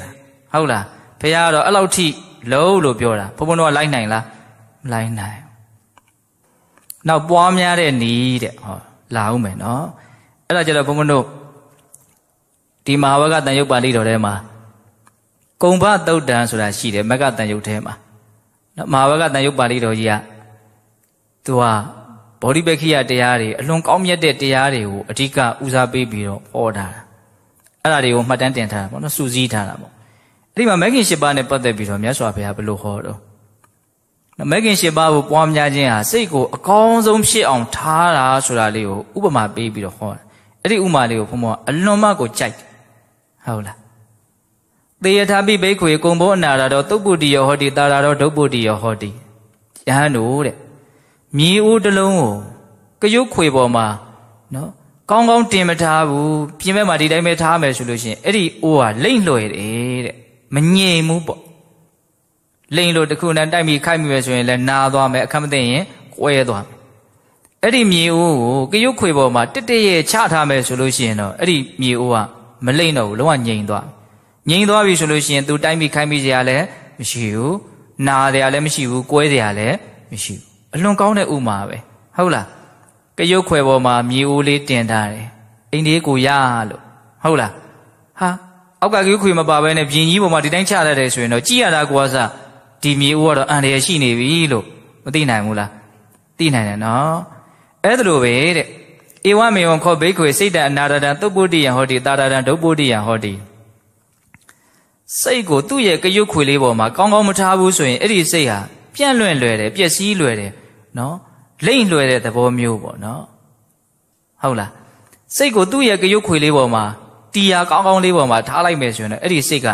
ာဟုတ်လားဘုရားကတော့အဲ့လောက်ထိလုံးလို့ပြောတာဘုံဘုံတို့ကလိုက်နိုင်လား လိုက်နိုင်နောက်ပွားများတဲ့နီးတဲ့ဟောလာဦးမယ်နော်အဲ့ဒါကြတော့ဘုန်းဘုန်းတို့ဒီမဟာဝကတန်ရုပ်ပါဠိတော်ထဲမှာကုံဘသုတ်တံဆိုတာရှိတယ်မက္ကတန်ရုပ်ထဲမှာနော်မဟာဝကတန်ရုပ်ပါဠိတော်ကြီးကသူကဗောဓိပက္ခိယတရားတွေအလွန်ကောင်းမြတ်တဲ့တရားတွေကိုအဓိကဦးစားပေးပြီးတော့ဟောတာအဲ့ဒါတွေကိုမှတ်တမ်းတင်ထားတာပေါ့နော်စုစည်းထားတာပေါ့အဲ့ဒီမှာမဂ္ဂင်၈ပါးနဲ့ပတ်သက်ပြီးတော့မြတ်စွာဘုရားဘယ်လိုဟောတော့မဂ္ဂင်၈ပါးကိုပွားများခြင်းဟာစိတ်ကိုအကောင်းဆုံးဖြစ်အောင်ထားတာဆိုတာလေးကိုဥပမာပေးပြီးတော့ဟောတာအဲ့ဒီဥပမာလေးကိုဘုံဘအလွန်မှကိုကြိုက်ဟုတ်လားသေယထာပိဘိက္ခွေကုံဘောအနာရတော်သုပ္ပုတ္တိယောဟောတိတာရတော်ဒုပ္ပုတ္တိယောဟောတိယဟန်တို့တဲ့မြေအိုးတစ်လုံးကိုကရုတ်ခွေပေါ်မှာနော်ကောင်းကောင်းတင်မထားဘူးပြင်ဘက်မှာဒီတိုင်းပဲထားမယ်ဆိုလို့ရှိရင်အဲ့ဒီအိုးကလိမ့်လွယ်တယ်တဲ့မငြိမ်ဘူးပေါ့လိမ့်လို့တခုနဲ့တိုက်ပြီးခိုက်မိပဲဆိုရင်လည်းနာသွားမယ်အခက်မသိရင်ကွဲသွားမယ်အဲ့ဒီမြေအိုးကိုကရုတ်ခွေပေါ်မှာတစ်တရဲ့ချထားမယ်ဆိုလို့ရှိရင်တော့အဲ့ဒီမြေအိုးကမလိမ့်တော့ဘူးလုံးဝငြိမ်သွားပြီဆိုလို့ရှိရင်သူတိုက်ပြီးခိုက်မိစရာလည်းမရှိဘူးနာစရာလည်းမရှိဘူးကွဲစရာလည်းမရှိဘူးအလွန်ကောင်းတဲ့ဥမာပဲဟုတ်လားကရုတ်ခွေပေါ်မှာမြေအိုးလေးတင်ထားတယ်အိမ်လေးကိုရလို့ဟုတ်လားဟာအောက်ကကရုတ်ခွေမပါဘဲနဲ့ပြင်ကြီးပေါ်မှာဒီတိုင်းချရတဲ့ဆိုရင်တော့ကြည်ရတာကွာစားဒီမြေအိုးကတော့အန္တရာယ်ရှိနေပြီလို့မသိနိုင်ဘူးလားသိနိုင်တယ်နော်အဲ့ဒါလိုပဲတဲ့ဧဝမေဝံခောဘိက္ခွေစိတ်တအနာရတံသုပ္ပုတ္တိယဟောတိတာရတံဒုပ္ပုတ္တိယဟောတိစိတ်ကိုသူ့ရဲ့ကရုတ်ခွေလေးပေါ်မှာကောင်းကောင်းမထားဘူးဆိုရင်အဲ့ဒီစိတ်ဟာပြန့်လွင့်လွယ်တယ်ပျက်စီးလွယ်တယ်နော်လိမ့်လွယ်တဲ့သဘောမျိုးပေါ့နော်ဟုတ်လားစိတ်ကိုသူ့ရဲ့ကရုတ်ခွေလေးပေါ်မှာတီယာကောင်းကောင်းလေးပေါ်မှာထားလိုက်မယ်ဆိုရင်အဲ့ဒီစိတ်က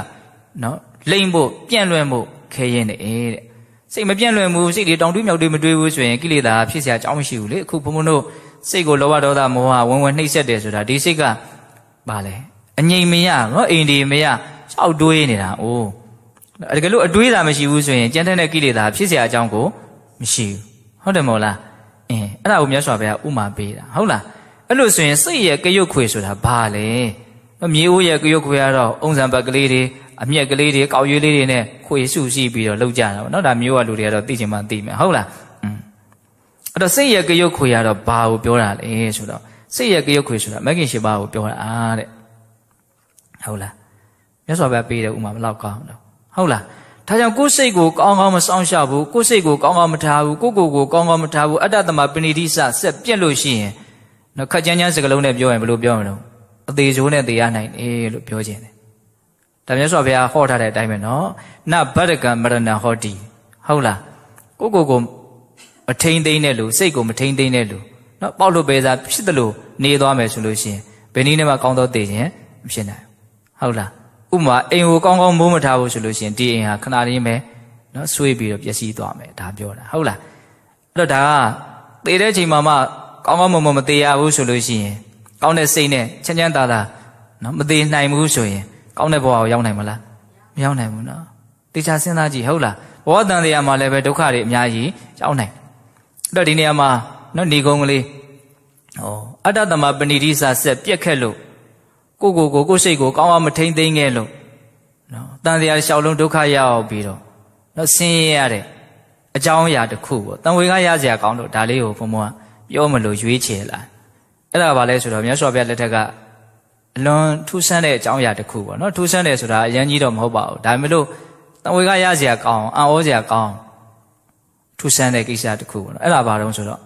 နော်လိမ့်ဖို့ပြန့်လွင့်ဖို့ခဲရင်တဲ့စိတ်မပြန့်လွင့်ဘူးစိတ်တွေတောင်တွေးမြောက်တွေးမတွေးဘူးဆိုရင်ကိလေသာဖြစ်เสียအကြောင်းမရှိဘူးလေအခုဘုံဘုံတို့စိတ်ကိုလောဘဒေါသမောဟဝင်ဝင်နှိပ်စက်တယ်ဆိုတာဒီစိတ်ကဘာလဲအငြိမ်မရနော်အိမ်ဒီမရရှောက်တွေးနေတာအိုးတကယ်လို့အတွေးသာမရှိဘူးဆိုရင်ကြမ်းတဲ့ကိလေသာဖြစ်เสียအကြောင်းကိုမရှိဘူးဟုတ်တယ်မို့လားအဲ့ဒါကိုမြတ်စွာဘုရားဥမာပေးတာဟုတ်လားအဲ့လိုဆိုရင်စိတ်ရဲ့ကရုတ်ခွေဆိုတာဘာလဲမြေအိုးရဲ့ကရုတ်ခွေကတော့အုံစံပတ်ကလေးတွေအမျက်ကလေးတွေကောက်ရွေးလေးတွေနဲ့ခွေစုရှိပြီးတော့လောက်ကြတာပေါ့နော်ဒါမျိုးကလူတွေကတော့သိချင်မှသိမယ်ဟုတ်လားအဲ့တော့စိတ်ရဲ့ကရုတ်ခွေကတော့ဘာကိုပြောတာလဲဆိုတော့စိတ်ရဲ့ကရုတ်ခွေဆိုတာမဂ္ဂင်၈ပါးကိုပြောတာတဲ့ဟုတ်လားမြတ်စွာဘုရားပေးတဲ့ဥမာဘယ်လောက်ကောင်းတော့ဟုတ်လားဒါကြောင့်ကိုယ်စိတ်ကိုကောင်းကောင်းမစောင့်ရှောက်ဘူးကိုယ်စိတ်ကိုကောင်းကောင်းမထားဘူးကိုယ်ကိုကောင်းကောင်းမထားဘူးအတ္တသမပဏိတိစဆက်ပြက်လို့ရှိရင်နော်ခက်ကြမ်းကြမ်းစကလုံးနဲ့ပြောရင်ဘယ်လိုပြောမလဲအသေးစိုးနဲ့သေရနိုင်တယ်လို့ပြောခြင်းတယ်ဒါမြတ်စွာဘုရားဟောထားတဲ့အတိုင်းပဲနော်နဗတ္တကမရဏဟောတိဟုတ်လားကိုမထိန်သိမ့်တဲ့လူစိတ်ကိုမထိန်သိမ့်တဲ့လူနော်ပေါက်လို့ပဲစားဖြစ်တယ်လို့နေသွားမယ်ဆိုလို့ရှိရင်ဘယ်နည်းနဲ့မှကောင်းသောသေခြင်းမဖြစ်နိုင်ဟုတ်လားဥပမာအိမ်ကိုကောင်းကောင်းမိုးမထားဘူးဆိုလို့ရှိရင်ဒီအိမ်ဟာခဏလေးပဲနော်ဆွေးပြီးတော့ပျက်စီးသွားမယ်ဒါပြောတာဟုတ်လားအဲ့တော့ဒါကသေတဲ့ချိန်မှာမှကောင်းကောင်းမွန်မွန်မသေးရဘူးဆိုလို့ရှိရင်ကောင်းတဲ့စိတ်နဲ့ချမ်းချမ်းသာသာနော်မသေးနိုင်ဘူးဆိုရင်ကောင်းတဲ့ဘဝကိုရောက်နိုင်မလားမရောက်နိုင်ဘူးနော်တေချာစဉ်းစားကြည့်ဟုတ်လားဘဝတန်တရားမှာလည်းပဲဒုက္ခတွေအများကြီးရောက်နိုင်အဲ့တော့ဒီနေရာမှာနော်ဏီကုံကလေးအတ္တသမပဏိတိစဆက်ပြက်ခက်လို့ကိုစိတ်ကိုကောင်းအောင်မထိန်သိမ်းခဲ့လို့နော်တန်တရားလျှောက်လုံးဒုက္ခရောက်ပြီးတော့နော်ဆင်းရဲရတဲ့အကြောင်းအရာတစ်ခုပေါ့တန်ဝေကရစရာကောင်းလို့ဒါလေးကိုဘုံဘုံကပြောမလို့ရွေးချယ်လာအဲ့ဒါဘာလဲဆိုတော့မြတ်စွာဘုရားလက်ထက်ကအလွန်ထူးဆန်းတဲ့အကြောင်းအရာတစ်ခုပေါ့နော်ထူးဆန်းတယ်ဆိုတာအရင်ကြီးတော့မဟုတ်ပါဘူးဒါပေမဲ့လို့တန်ဝေကရစရာကောင်းအံ့ဩစရာကောင်းထူးဆန်းတဲ့ကိစ္စတစ်ခုပေါ့နော်အဲ့ဒါဘာတုံးဆိုတော့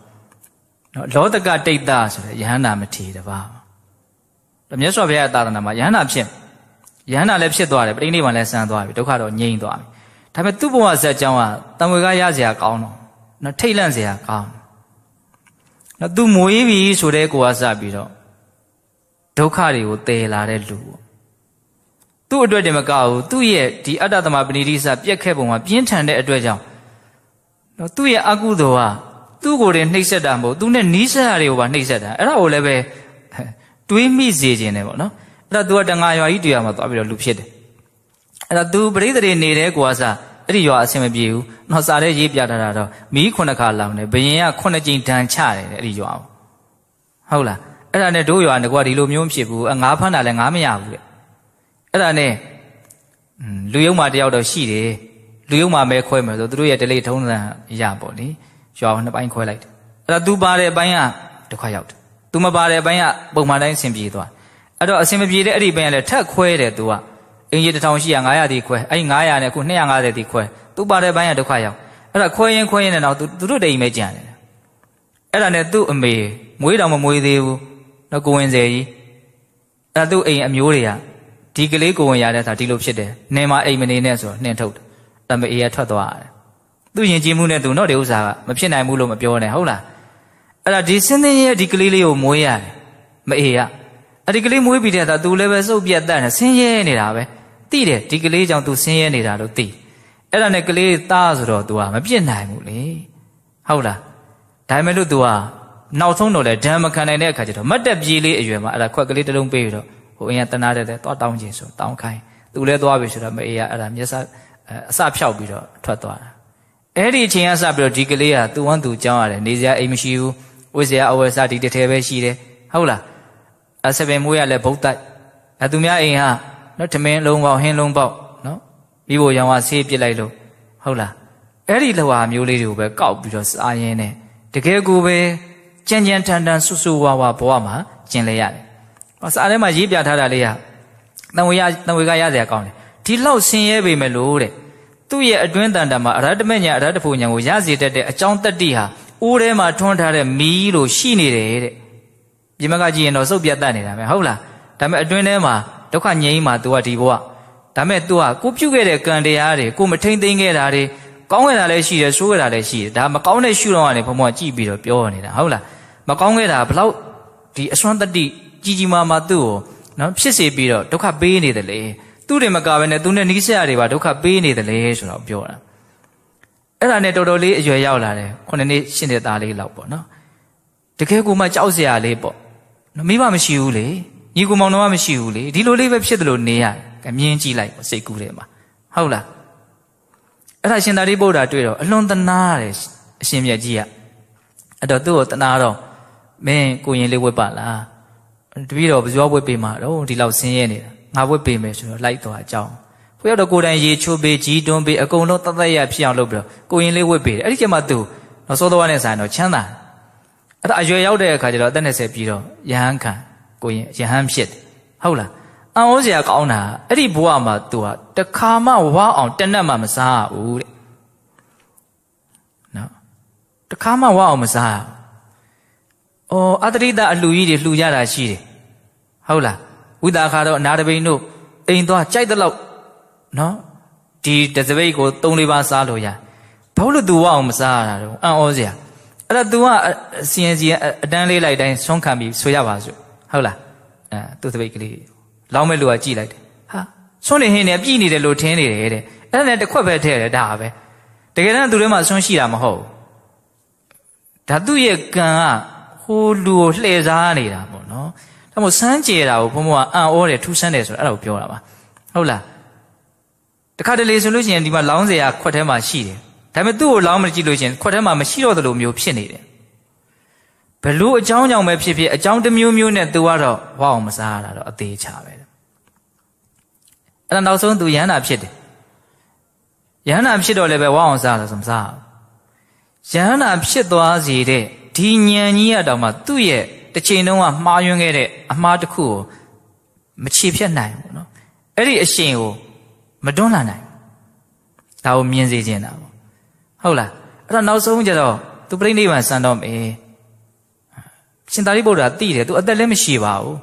နော်လောတကတိတ်တဆိုတဲ့ယဟန္တာမထေရတပါးမြတ်စွာဘုရားသာသနာမှာယဟန္တာလည်းဖြစ်သွားတယ်ပရိနိဗ္ဗာန်လည်းဆန်းသွားပြီဒုက္ခတော့ငြိမ်းသွားပြီဒါပေမဲ့သူ့ဘဝဇက်ကြောင်းကတန်ဝေကရစရာကောင်းတော့နော်ထိတ်လန့်စရာကောင်းနော်သူမွေးပြီဆိုတဲ့ကိုကစပြီးတော့ဒုက္ခတွေကိုတည်လာတဲ့လူပေါ့သူ့အတွက်တည်းမကဘူးသူ့ရဲ့ဒီအတ္တသမပဏိတိစပြက်ခဲ့ပုံမှာပြင်းထန်တဲ့အတွက်ကြောင့်နော်သူ့ရဲ့အကုသိုလ်ကသူ့ကိုယ်တည်းနှိပ်စက်တာမဟုတ်သူနဲ့နီးစပ်တာတွေကိုပါနှိပ်စက်တာအဲ့ဒါကိုလည်းပဲတွေးမိစေခြင်းတယ်ပေါ့နော်အဲ့ဒါ तू ကတငါရွာကြီးတရားမှာသွားပြီးတော့လူဖြစ်တယ်အဲ့ဒါ तू ပရိသေတွေနေတဲ့ကိုကစားအဲ့ဒီရွာအဆင်မပြေဘူးနောက်စားတဲ့ရေးပြထားတာတော့မီး9ခါလောင်တယ်ဘယင်က9ကြိမ်ဒဏ်ချတယ်အဲ့ဒီရွာဟုတ်လားအဲ့ဒါနဲ့တို့ရွာကဒီလိုမျိုးမဖြစ်ဘူးငါးဖမ်းတာလည်းငါမရဘူးလေအဲ့ဒါနဲ့လူယုံမတယောက်တော့ရှိတယ် လူယုံမှာမဲခွဲမယ်ဆိုသူတို့ရဲ့ဓလေ့ထုံးစံရပေါ့လေရွာနှစ်ပိုင်းခွဲလိုက်တယ်အဲ့တော့ तू ပါတဲ့အပိုင်းကဒုက္ခရောက်တယ် तू မပါတဲ့အပိုင်းကပုံမှန်တိုင်းအဆင်ပြေသွားအဲ့တော့အဆင်မပြေတဲ့အဲ့ဒီပိုင်းကလည်းထက်ခွဲတယ် तू ကအင်ဂျီ1000ရှိရ900တီခွဲအဲ့ဒီ900နဲ့အခု250တီခွဲ तू ပါတဲ့ပိုင်းကဒုက္ခရောက်အဲ့ဒါခွဲရင်နဲ့တော့ သူတို့တိမ်မဲကြံတယ်အဲ့ဒါနဲ့သူ့အမေမွေးတော်မမွေးသေးဘူးနော်ကိုဝင်စေကြီးအဲ့သူ့အိမ်အမျိုးတွေကဒီကလေးကိုဝင်ရတဲ့အခါဒီလိုဖြစ်တယ်နင်မအိမ်မနေနဲ့ဆိုနှင်ထုတ်တယ်တမအေးရထွက်သွားတယ်သူယဉ်ကျေးမှုနဲ့သူတော့ဒီဥစ္စာကမဖြစ်နိုင်ဘူးလို့မပြောနဲ့ဟုတ်လားအဲ့ဒါဒီစင်းသင်းရဲ့ဒီကလေးလေးကိုမွေးရတယ်မအေးရအဲ့ဒီကလေးမွေးပြီးတဲ့အခါသူလည်းပဲစုပ်ပြတ်တတ်တယ်ဆင်းရဲနေတာပဲသိတယ်ဒီကလေးကြောင့်သူဆင်းရဲနေတာလို့သိအဲ့ဒါနဲ့ကလေးသားဆိုတော့ तू ကမပြစ်နိုင်ဘူးလေဟုတ်လားဒါပေမဲ့လို့ तू ကနောက်ဆုံးတော့လေဓမ္မခံနိုင်တဲ့အခါကျတော့မတ်တက်ပြေးလေးအရွယ်မှာအဲ့ဒါခွက်ကလေးတစ်လုံးပေးပြီးတော့ဟိုအင်းကတနာတဲ့သွားတောင်းခြင်းဆိုတောင်းခိုင်းသူလည်းသွားပြီဆိုတော့မအေးရအဲ့ဒါမျက်စအစဖြောက်ပြီးတော့ထွက်သွားတာအဲ့ဒီအချိန်ကစပြီးတော့ဒီကလေးကသူ့ဝမ်းသူကြောင်းရတယ်နေစရာအိမ်မရှိဘူးဝိစရာအဝယ်စားဒီတစ်ထဲပဲရှိတယ်ဟုတ်လားအစပင်မွေးရလဲဘုတ်တိုက်သူများအိမ်ဟာနော်ထမင်းလုံးပေါက်ဟင်းလုံးပေါက်နော်ပြီးဖို့ရောင်ကဆေးပစ်လိုက်လို့ဟုတ်လားအဲ့ဒီလောဟာမျိုးလေးတွေကိုပဲကောက်ပြီးတော့စားရင်းနဲ့တကယ်ကိုပဲကြမ်းကြမ်းထန်ထန်ဆူဆူဝါဝါဘဝမှာကျင်လဲရတယ်။စာထဲမှာရေးပြထားတာလေးကတန်ဝေကရစရာကောင်းတယ်။ဒီလောက်ဆင်းရဲပေမဲ့လို့တဲ့သူ့ရဲ့အတွင်းတန်တမှာအရဟတမညာအရဟတဖို့ညာကိုရစေတတ်တဲ့အကြောင်းတတ္တိဟာအိုးထဲမှာထွန်းထားတဲ့မီးလို့ရှိနေတယ်တဲ့။ဒီမကကြည့်ရင်တော့စုပ်ပြတ်တတ်နေတာပဲဟုတ်လား။ဒါပေမဲ့အတွင်းထဲမှာဒုက္ခငြိမ်းမှာ तू ကဒီဘဝဒါပေမဲ့ तू ကကိုပြုတ်ခဲ့တဲ့ကံတရားတွေကိုမထိမ့်သိမ်းခဲ့တာတွေကောင်းခဲ့တာလည်းရှိတယ်ဆိုးခဲ့တာလည်းရှိတယ်ဒါမကောင်းတဲ့ရှုတော့ကနေဘုံဘုံကြည့်ပြီးတော့ပြောနေတာဟုတ်လားမကောင်းခဲ့တာဘလောက်ဒီအစွမ်းတတ္တိကြီးကြီးမားမားသူ့ကိုနော်ဖြစ်စေပြီးတော့ဒုက္ခပေးနေတယ်လေသူ့တွေမကဘဲနဲ့သူနဲ့နီးစပ်ရတွေပါဒုက္ခပေးနေတယ်လေဆိုတော့ပြောတာအဲ့ဒါနဲ့တော်တော်လေးအရွယ်ရောက်လာတယ်9နှစ်10နှစ်သားလေးလောက်ပေါ့နော်တကယ်ကိုမှကြောက်စရာလေးပေါ့နော်မိဘမရှိဘူးလေညီကိုမောင်နှမမရှိဘူးလေဒီလိုလေးပဲဖြစ်တယ်လို့နေရတယ်မြင်ကြည့်လိုက်ပေါ့စိတ်ကူးထဲမှာဟုတ်လားအဲ့ဒါရှင်သာရိပုတ္တရာတွေ့တော့အလွန်တနာတယ်အရှင်မြတ်ကြီးကအဲ့တော့သူ့ကိုတနာတော့မင်းကိုရင်လေးဝတ်ပါလားတပည့်တော်ဘယ်သူဝတ်ပေးမှာတော့ဒီလောက်ဆင်းရဲနေတာငါဝတ်ပေးမယ်ဆိုတော့လိုက်သွားအကြောင်းဘုရားတော်ကိုယ်တိုင်ရေချိုးပေးကြီးတွန်းပေးအကုန်လုံးတသက်ရဖြစ်အောင်လုပ်ပြီးတော့ကိုရင်လေးဝတ်ပေးတယ်အဲ့ဒီကျမှသူနောက်စောသွားတဲ့ဆိုင်တော့ချမ်းသာအဲ့ဒါအရွယ်ရောက်တဲ့အခါကျတော့အသက်20ပြီးတော့ယဟန်ခံကိုရင်ယဟန်ဖြစ်တယ်ဟုတ်လားအံ့ဩစရာကောင်းတာအဲ့ဒီဘဝမှာသူကတခါမှဝါအောင်တနက်မှမစားဘူးတဲ့နော်တခါမှဝါအောင်မစားအော်အတ္တရိတအလှကြီးတွေလှူကြတာရှိတယ်ဟုတ်လားဝိတာခါတော့အနာတပိန်တို့အိမ်သွားကြိုက်တဲ့လောက်နော်ဒီတစပိတ်ကို3-4ပါးစားလို့ရဘာလို့ तू ဝါအောင်မစားရတာတော့အံ့ဩစရာအဲ့တော့ तू ကအစီရင်စီအတန်းလေးလိုက်တိုင်းဆွမ်းခံပြီးဆိုရပါစို့ဟုတ်လားသူ့တပိတ်ကလေးလောင်းမဲ့လူကကြည့်လိုက်တယ်ဟာဆွန်းနေဟင်းနေပြည်နေတယ်လို့ထင်းနေတယ်တဲ့အဲ့ဒါနဲ့တစ်ခွက်ပဲထည့်တယ်ဒါပဲတကယ်တမ်းသူထဲမှာဆွန်းရှိတာမဟုတ်ဒါသူ့ရဲ့ကံကဟိုလူကိုလှည့်စားနေတာပေါ့နော်ဒါမို့စမ်းကြဲတာကိုဘုံဘုံကအံ့ဩတယ်ထူးဆန်းတယ်ဆိုတော့အဲ့ဒါကိုပြောတာပါဟုတ်လားတခါတလေဆိုလို့ရှိရင်ဒီမှာလောင်းစရာခွက်ထဲမှာရှိတယ်ဒါပေမဲ့သူ့ကိုလောင်းမကြည့်လို့ရှိရင်ခွက်ထဲမှာမရှိတော့သလိုမျိုးဖြစ်နေတယ်ဘလို့အကြောင်းကြောင့်ပဲဖြစ်ဖြစ်အကြောင်းတစ်မျိုးမျိုးနဲ့သူကတော့ဝါအောင်မစားရတာတော့အသေးချပဲအဲ့ဒါနောက်ဆုံးသူယန္တာဖြစ်တယ်ယန္တာဖြစ်တော့လည်းပဲဝါအောင်စားတယ်ဆိုမစားဘူးယန္တာဖြစ်သွားစေတဲ့ဒီဉာဏ်ကြီးရတော့မှသူ့ရဲ့တစ်ချိန်တုန်းကမှားယွင်းခဲ့တဲ့အမှားတစ်ခုကိုမချေဖြတ်နိုင်ဘူးနော်အဲ့ဒီအရှင်ကိုမတွန်းလှန်နိုင်ဒါကိုမြင်စေခြင်းတာပေါ့ဟုတ်လားအဲ့တော့နောက်ဆုံးကျတော့သူပြိဋိနိဗ္ဗာန်စံတော့မယ်ရှင်သာရိပုတ္တရာသိတယ်သူအသက်လည်းမရှိပါဘူး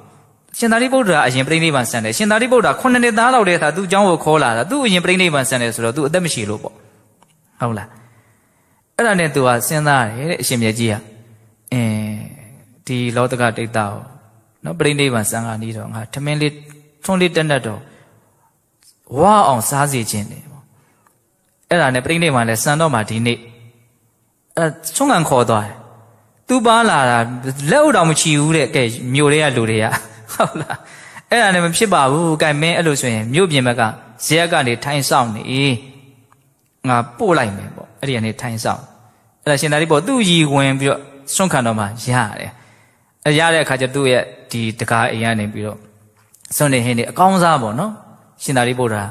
ရှင်သာရိပုတ္တရာအရင်ပြိဋိနိဗ္ဗာန်စံတယ်ရှင်သာရိပုတ္တရာ9နှစ်သားလောက်တည်းသာသူ့အကြောင်းကိုခေါ်လာတာသူ့အရင်ပြိဋိနိဗ္ဗာန်စံတယ်ဆိုတော့သူအသက်မရှိလို့ပေါ့ဟုတ်လားအဲ့ဒါနဲ့သူကစဉ်းစားတယ်တဲ့အရှင်မြတ်ကြီးကဒီလောတကဒိဋ္ဌာကိုနော်ပြိဋိနိဗ္ဗာန်စံကနေတော့ငါထမင်းလေးထွန်းလေးတက်တက်တော့ဝါအောင်စားစေခြင်းတယ်ပေါ့အဲ့ဒါနဲ့ပြိဋိနိဗ္ဗာန်လည်းစံတော့မှဒီနေ့အဲ့ဆုံးခံခေါ်သွားတယ်သူပါလာတာလက်ဥတော်မချီဘူးတဲ့ကဲမြို့တွေကလူတွေကဟုတ်လားအဲ့ဒါနဲ့မဖြစ်ပါဘူးကဲမင်းအဲ့လိုဆိုရင်မြို့ပြင်ဘက်ကဇရက်ကနေထိုင်ဆောင်နေငါပို့လိုက်မယ်ပေါ့အဲ့ဒီကနေထိုင်ဆောင်အဲ့ဒါရှင်သာရိပုတ္တရာသူ့ရီဝင်ပြီးတော့ဆွန့်ခံတော့မှရတယ်အဲ့ရတဲ့အခါကျသူ့ရဲ့ဒီတကားအိမ်ကနေပြီးတော့ဆွန့်နေဟင်းနေအကောင်းစားပေါ့နော်ရှင်သာရိပုတ္တရ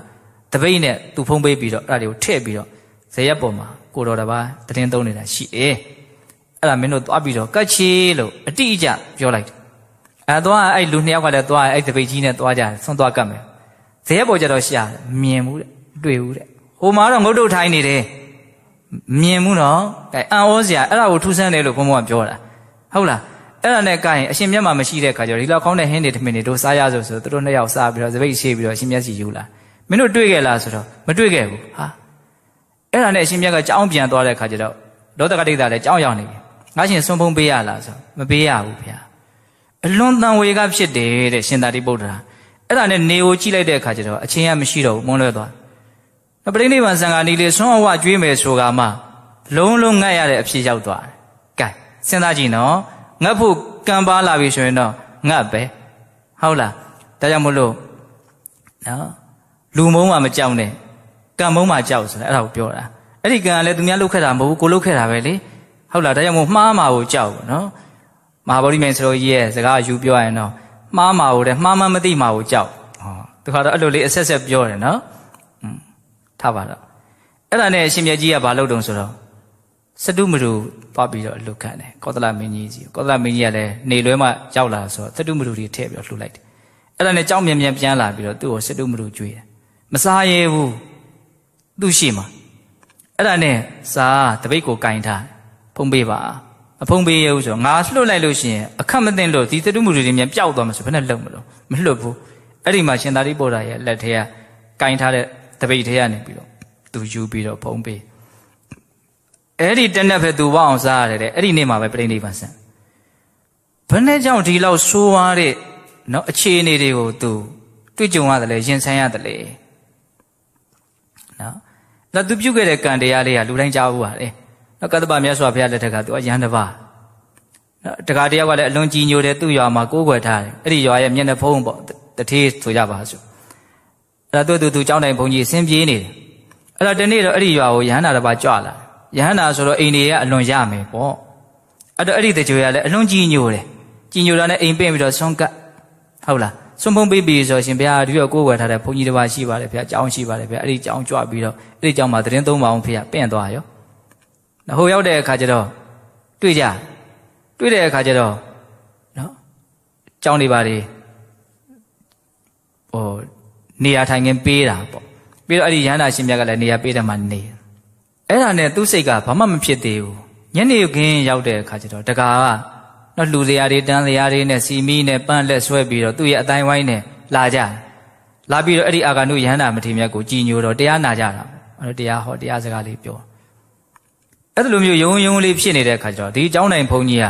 ာတ တပိတ်နဲ့သူဖုံးပေးပြီးတော့အဲ့ဒါတွေကိုထည့်ပြီးတော့ဇရက်ပေါ်မှာကိုတော်တစ်ပါးတရင်သုံးနေတာရှိတယ်အဲ့ဒါမင်းတို့သွားပြီးတော့ကတ်ချီလို့အတိအကျပြောလိုက်တယ်အဲ့သွားအဲ့လူနှစ်ယောက်ကလည်းသွားအဲ့တပိတ်ကြီးနဲ့သွားကြတယ်ဆွန့်သွားကတ်မယ်ဇရက်ပေါ်ကြတော့ရှာမြင်ဘူးတဲ့တွေ့ဘူးတဲ့ဟိုမှာတော့ငုတ်တုတ်ထိုင်းနေတယ်မြင်ဘူးနော်အဲအံ့ဩစရာအဲ့ဒါကိုထူးဆန်းတယ်လို့ဘုံဘုံကပြောတာဟုတ်လားအဲ့ဒါနဲ့ကရင်အရှင်မြတ်မှာမရှိတဲ့ခါကျတော့ဒီလောက်ကောင်းတဲ့ဟင်းတွေထမင်းတွေတို့စားရဆိုသူတို့နှစ်ယောက်စားပြီးတော့စပိတ်ရှိပြီးတော့အရှင်မြတ်စီယူလာမင်းတို့တွေ့ခဲ့လားဆိုတော့မတွေ့ခဲ့ဘူးဟာအဲ့ဒါနဲ့အရှင်မြတ်ကကြောင်းပြန်သွားတဲ့ခါကျတော့လောတကတိတ်တာလည်းကြောင်းရောက်နေပြီငါရှင်ဆွန်ဖုံးပေးရလားဆိုမပေးရဘူးဗျာအလွန်တန်ဝေကဖြစ်တယ်တဲ့ရှင်သာရိပုတ္တရာအဲ့ဒါနဲ့နေကိုကြည့်လိုက်တဲ့ခါကျတော့အချင်းကမရှိတော့ဘူးမွန်းလွဲသွားပရိနိဗ္ဗာန်စံဃာနီလေးဆွမ်းအဝကျွေးမယ်ဆိုကမှလုံးလုံးငတ်ရတဲ့အဖြစ်ရောက်သွားတယ်။ကဲစဉ်းစားကြည့်နော်ငတ်ဖို့ကံပါလာပြီဆိုရင်တော့ငတ်ပဲဟုတ်လားဒါကြောင့်မို့လို့နော်လူမုံမှမကြောက်နဲ့ကံမုံမှကြောက်ဆိုတာအဲ့ဒါကိုပြောတာအဲ့ဒီကံကလည်းသူများလုပ်ခဲ့တာမဟုတ်ဘူးကိုလုပ်ခဲ့တာပဲလေဟုတ်လားဒါကြောင့်မို့မှားမှာကိုကြောက်ဘူးနော်မဟာဗောဓိမြိုင်စတော်ကြီးရဲ့စကားယူပြောရင်တော့မှားမှာကိုတဲ့မှားမှမသိမှာကိုကြောက်ဟောသူကတော့အဲ့လိုလေးအဆက်ဆက်ပြောတယ်နော်ထားပါတော့အဲ့ဒါနဲ့အရှင်မြတ်ကြီးကဘာလုပ်တုံဆိုတော့စတုမတုသွားပြီးတော့လှုပ်ခတ်တယ်ကောသလမင်းကြီးစီကောသလမင်းကြီးကလည်းနေလွဲမှရောက်လာဆိုတော့စတုမတုတွေထည့်ပြီးတော့လှုပ်လိုက်တယ်အဲ့ဒါနဲ့ကြောင်းမြန်မြန်ပြန်လာပြီးတော့သူ့ကိုစတုမတုကျွေးတယ်မစားရဲဘူးသူ့ရှိမှာအဲ့ဒါနဲ့စားတပိတ်ကိုကင်ထားဖုံးပေးပါအဖုံးပေးရဘူးဆိုတော့ငါလှုပ်လိုက်လို့ရှိရင်အခက်မသိလို့ဒီစတုမတုတွေမြန်ပျောက်သွားမှာဆိုဘယ်နဲ့လှုပ်မလို့မလှုပ်ဘူးအဲ့ဒီမှာရှင်သာရိပုတ္တရာရဲ့လက်ထဲကကင်ထားတဲ့တပိတ်ထဲကနေပြီးတော့သူယူပြီးတော့ဖုံးပေးအဲ့ဒီတနက်ပဲသူဝအောင်စားရတယ်တဲ့အဲ့ဒီနေ့မှာပဲပြိဋိဘံဆန်ဘယ်နဲ့ကြောင့်ဒီလောက်ဆိုးွားတဲ့နော်အခြေအနေတွေကိုသူတွေ့ကြုံရတယ်လေရင်ဆိုင်ရတယ်လေနော်ဒါသူပြုတ်ခဲ့တဲ့ကံတရားလေးကလူတိုင်းကြားဘူးပါလေနော်ကတ္တပမြတ်စွာဘုရားလက်ထက်ကသူအရဟန်းတစ်ပါးနော်တခါတယောက်ကလည်းအလွန်ကြီးညိုတယ်သူ့ရွာမှာကိုးကွယ်ထားတယ်အဲ့ဒီရွာရဲ့မျက်နှာဖုံးပေါ့တထေးဆိုကြပါစို့အဲ့ဒါသူကျောင်းတိုင်ဘုံကြီးအဆင်ပြေးနေတယ်အဲ့တော့ဒီနေ့တော့အဲ့ဒီရွာကိုယဟန္တာတစ်ပါးကြွလာယဟန္တာဆိုတော့အိမ်တွေကအလွန်ရမယ်ပေါ့အဲ့တော့အဲ့ဒီတကြွေကလည်းအလွန်ကြီးညိုတယ်ကြီးညိုတာနဲ့အိမ်ပင့်ပြီးတော့ဆွန့်ကပ်ဟုတ်လားဆွန့်ဖုံးပေးပြီးဆိုရှင်ဘုရားဒီတော့ကိုယ်ဝယ်ထားတဲ့ဘုန်းကြီးတစ်ပါးရှိပါတယ်ဗျာကျောင်းရှိပါတယ်ဗျာအဲ့ဒီကျောင်းကြွပြီးတော့အဲ့ဒီကျောင်းမှာသတင်းသုံးပါအောင်ဖေရပင့်သွားရောဟိုရောက်တဲ့အခါကျတော့တွေ့တဲ့အခါကျတော့နော်ကျောင်းတွေပါတွေဟိုနေရာထိုင်ခင်းပေးတာပေါ့ပြီးတော့အဲ့ဒီယဟန္တာရှင်မြတ်ကလည်းနေရာပေးတယ်မှနေအဲ့ဒါနဲ့သူ့စိတ်ကဘာမှမဖြစ်သေးဘူးညနေခင်းရောက်တဲ့အခါကျတော့တကာကနော်လှူစရာတွေတန်းစရာတွေနဲ့စီမီနဲ့ပန်းလက်ဆွဲပြီးတော့သူ့ရဲ့အတိုင်းဝိုင်းနဲ့လာကြလာပြီးတော့အဲ့ဒီအာဂန္တုယဟန္တာမထေရမြတ်ကိုကြည်ညိုတော့တရားနာကြတာအဲ့တော့တရားဟောတရားစကားလေးပြောအဲ့လိုမျိုးယုံယုံလေးဖြစ်နေတဲ့အခါကျတော့ဒီเจ้าနိုင်ဘုန်းကြီးက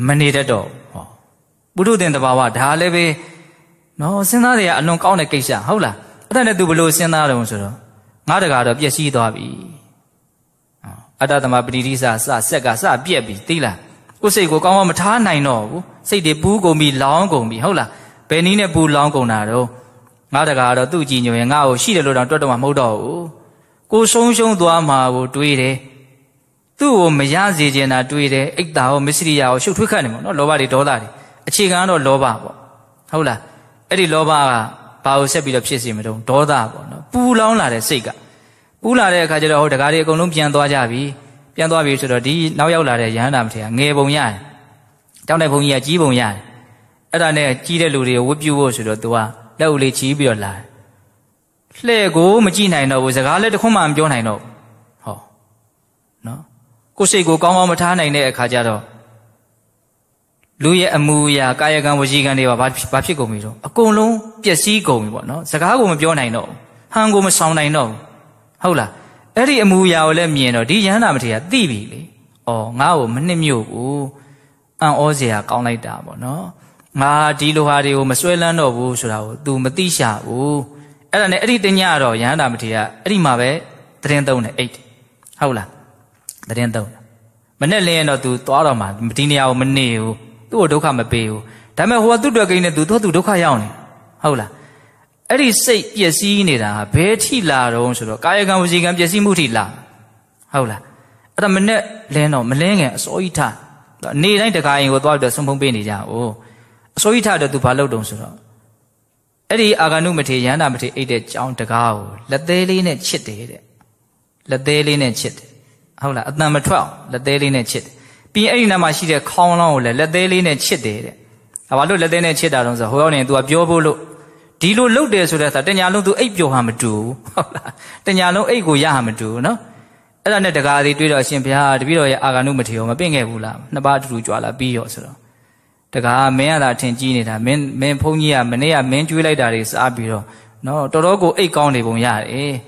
မနေတတ်တော့ဟောပုထုသင်တဘာဝဒါလည်းပဲနော်စဉ်းစားတွေကအလွန်ကောင်းတဲ့ကိစ္စဟုတ်လားအဲ့ဒါနဲ့သူဘလို့စဉ်းစားတယ်ဆိုတော့ငါတကာတော့ပျက်စီးသွားပြီအတ္တသမပတိရိစဆက်ကစပြက်ပြီသိလားကိုယ်စိတ်ကိုကောင်းကောင်းမထားနိုင်တော့ဘူးစိတ်တွေပူးကုန်ပြီလောင်းကုန်ပြီဟုတ်လားဘယ်နည်းနဲ့ပူလောင်းကုန်တာတော့ငါတကာတော့သူ့ကြည်ညိုရင်ငါ့ကိုရှိတယ်လို့တော့တွတ်တော့မှမဟုတ်တော့ဘူးကိုဆုံးရှုံးသွားမှာကိုတွေးတယ်သူ့ကိုမရစေချင်တာတွေးတယ်အိတ်တာရောမစ္စရိယရောရှုပ်ထွေးခတ်နေမှာနော်လောဘတွေဒေါသတွေအခြေခံတော့လောဘပေါ့ဟုတ်လားအဲ့ဒီလောဘကဘာကိုဆက်ပြီးတော့ဖြစ်စေမတုံးဒေါသပေါ့နော်ပူလောင်းလာတဲ့စိတ်ကပူလာတဲ့အခါကျတော့ဟိုတကားတွေအကုန်လုံးပြန်သွားကြပြီပြန်သွားပြီဆိုတော့ဒီနောက်ရောက်လာတဲ့ယဟန္တာမထေရငယ်ပုံရတယ်တောင်းတဲ့ဘုန်းကြီးကကြီးပုံရတယ်အဲ့ဒါနဲ့ကြီးတဲ့လူတွေကိုဝတ်ပြုဖို့ဆိုတော့သူကလက်ဦးလေးချီးပြီးတော့လာလှဲ့ကိုမကြည့်နိုင်တော့ဘူးစကားလည်းတစ်ခွန်းမှမပြောနိုင်တော့ဟောနော်ကိုယ်စိတ်ကိုကောင်းကောင်းမထားနိုင်တဲ့အခါကျတော့လူရဲ့အမူအရာကာယကံဝစီကံတွေဘာဖြစ်ကုန်ပြီတော့အကုန်လုံးပျက်စီးကုန်ပြီပေါ့နော်စကားကိုမပြောနိုင်တော့ဟန်ကိုမဆောင်နိုင်တော့ဟုတ်လားအဲ့ဒီအမူအရာကိုလည်းမြင်တော့ဒီယဟန္တာမထေရသိပြီလေဩငါ့ကိုမနှစ်မြို့ဘူးအံ့ဩစရာကောင်းလိုက်တာပေါ့နော်ငါဒီလိုဟာတွေကိုမစွဲလန်းတော့ဘူးဆိုတာကို तू မသိရှာဘူးအဲ့ဒါနဲ့အဲ့ဒီတညတော့ယဟန္တာမထေရအဲ့ဒီမှာပဲသတင်းသုံးတယ်အိတ်ဟုတ်လားသတင်းသုံးမနဲ့လင်းရင်တော့ तू သွားတော့မှဒီနေရာကိုမနေဘူးသူ့ကိုဒုက္ခမပေးဘူးဒါပေမဲ့ဟိုကသူ့တွေ့ကိန်းနဲ့ तू တော့ तू ဒုက္ခရောက်နေဟုတ်လားအဲ့ဒီစိတ်ပျက်စီးနေတာဘယ်ထိလာတော့ဆိုတော့ကာယကံဝစီကံပျက်စီးမှုထိလာဟုတ်လားအဲ့ဒါမနဲ့လင်းတော့မလင်းခင်အစိုးရထနေတိုင်းတခါရင်ကိုသွားပြီးတော့ဆုံးဖုံးပေးနေကြ哦အစိုးရထတော့ तू ဘာလုပ်တုံးဆိုတော့ အဲ့ဒီအာဂန္တုမထေရဟန္တာမထေအိတ်တဲ့ကြောင်းတကားကိုလက်သေးလေးနဲ့ချစ်တယ်တဲ့လက်သေးလေးနဲ့ချစ်တယ်ဟုတ်လားအတန်မထွက်အောင်လက်သေးလေးနဲ့ချစ်တယ်ပြီးရင်အဲ့ဒီနားမှာရှိတဲ့ခေါင်းလောင်းကိုလည်းလက်သေးလေးနဲ့ချစ်တယ်တဲ့ဘာလို့လက်သေးနဲ့ချစ်တာတော့ဆိုဟိုရောက်နေ तू ကပြောဖို့လို့ဒီလိုလုပ်တယ်ဆိုတဲ့အခါတညာလုံး तू အိတ်ပျော်ဟာမတူဟုတ်လားတညာလုံးအိတ်ကိုရဟာမတူနော်အဲ့ဒါနဲ့တကားသေးတွေးတော့အရှင်ဘုရားတပည့်တော်ရဲ့အာဂန္တုမထေရောမပင့်ခဲ့ဘူးလားနှစ်ပါးအတူတူကြွာလာပြီးရောဆိုတော့တကားမင်းရတာထင်ကြီးနေတာမင်းဘုန်းကြီးကမနေ့ကမင်းကျွေးလိုက်တာတွေစားပြီးတော့နော်တော်တော်ကိုအိတ်ကောင်းနေပုံရတယ်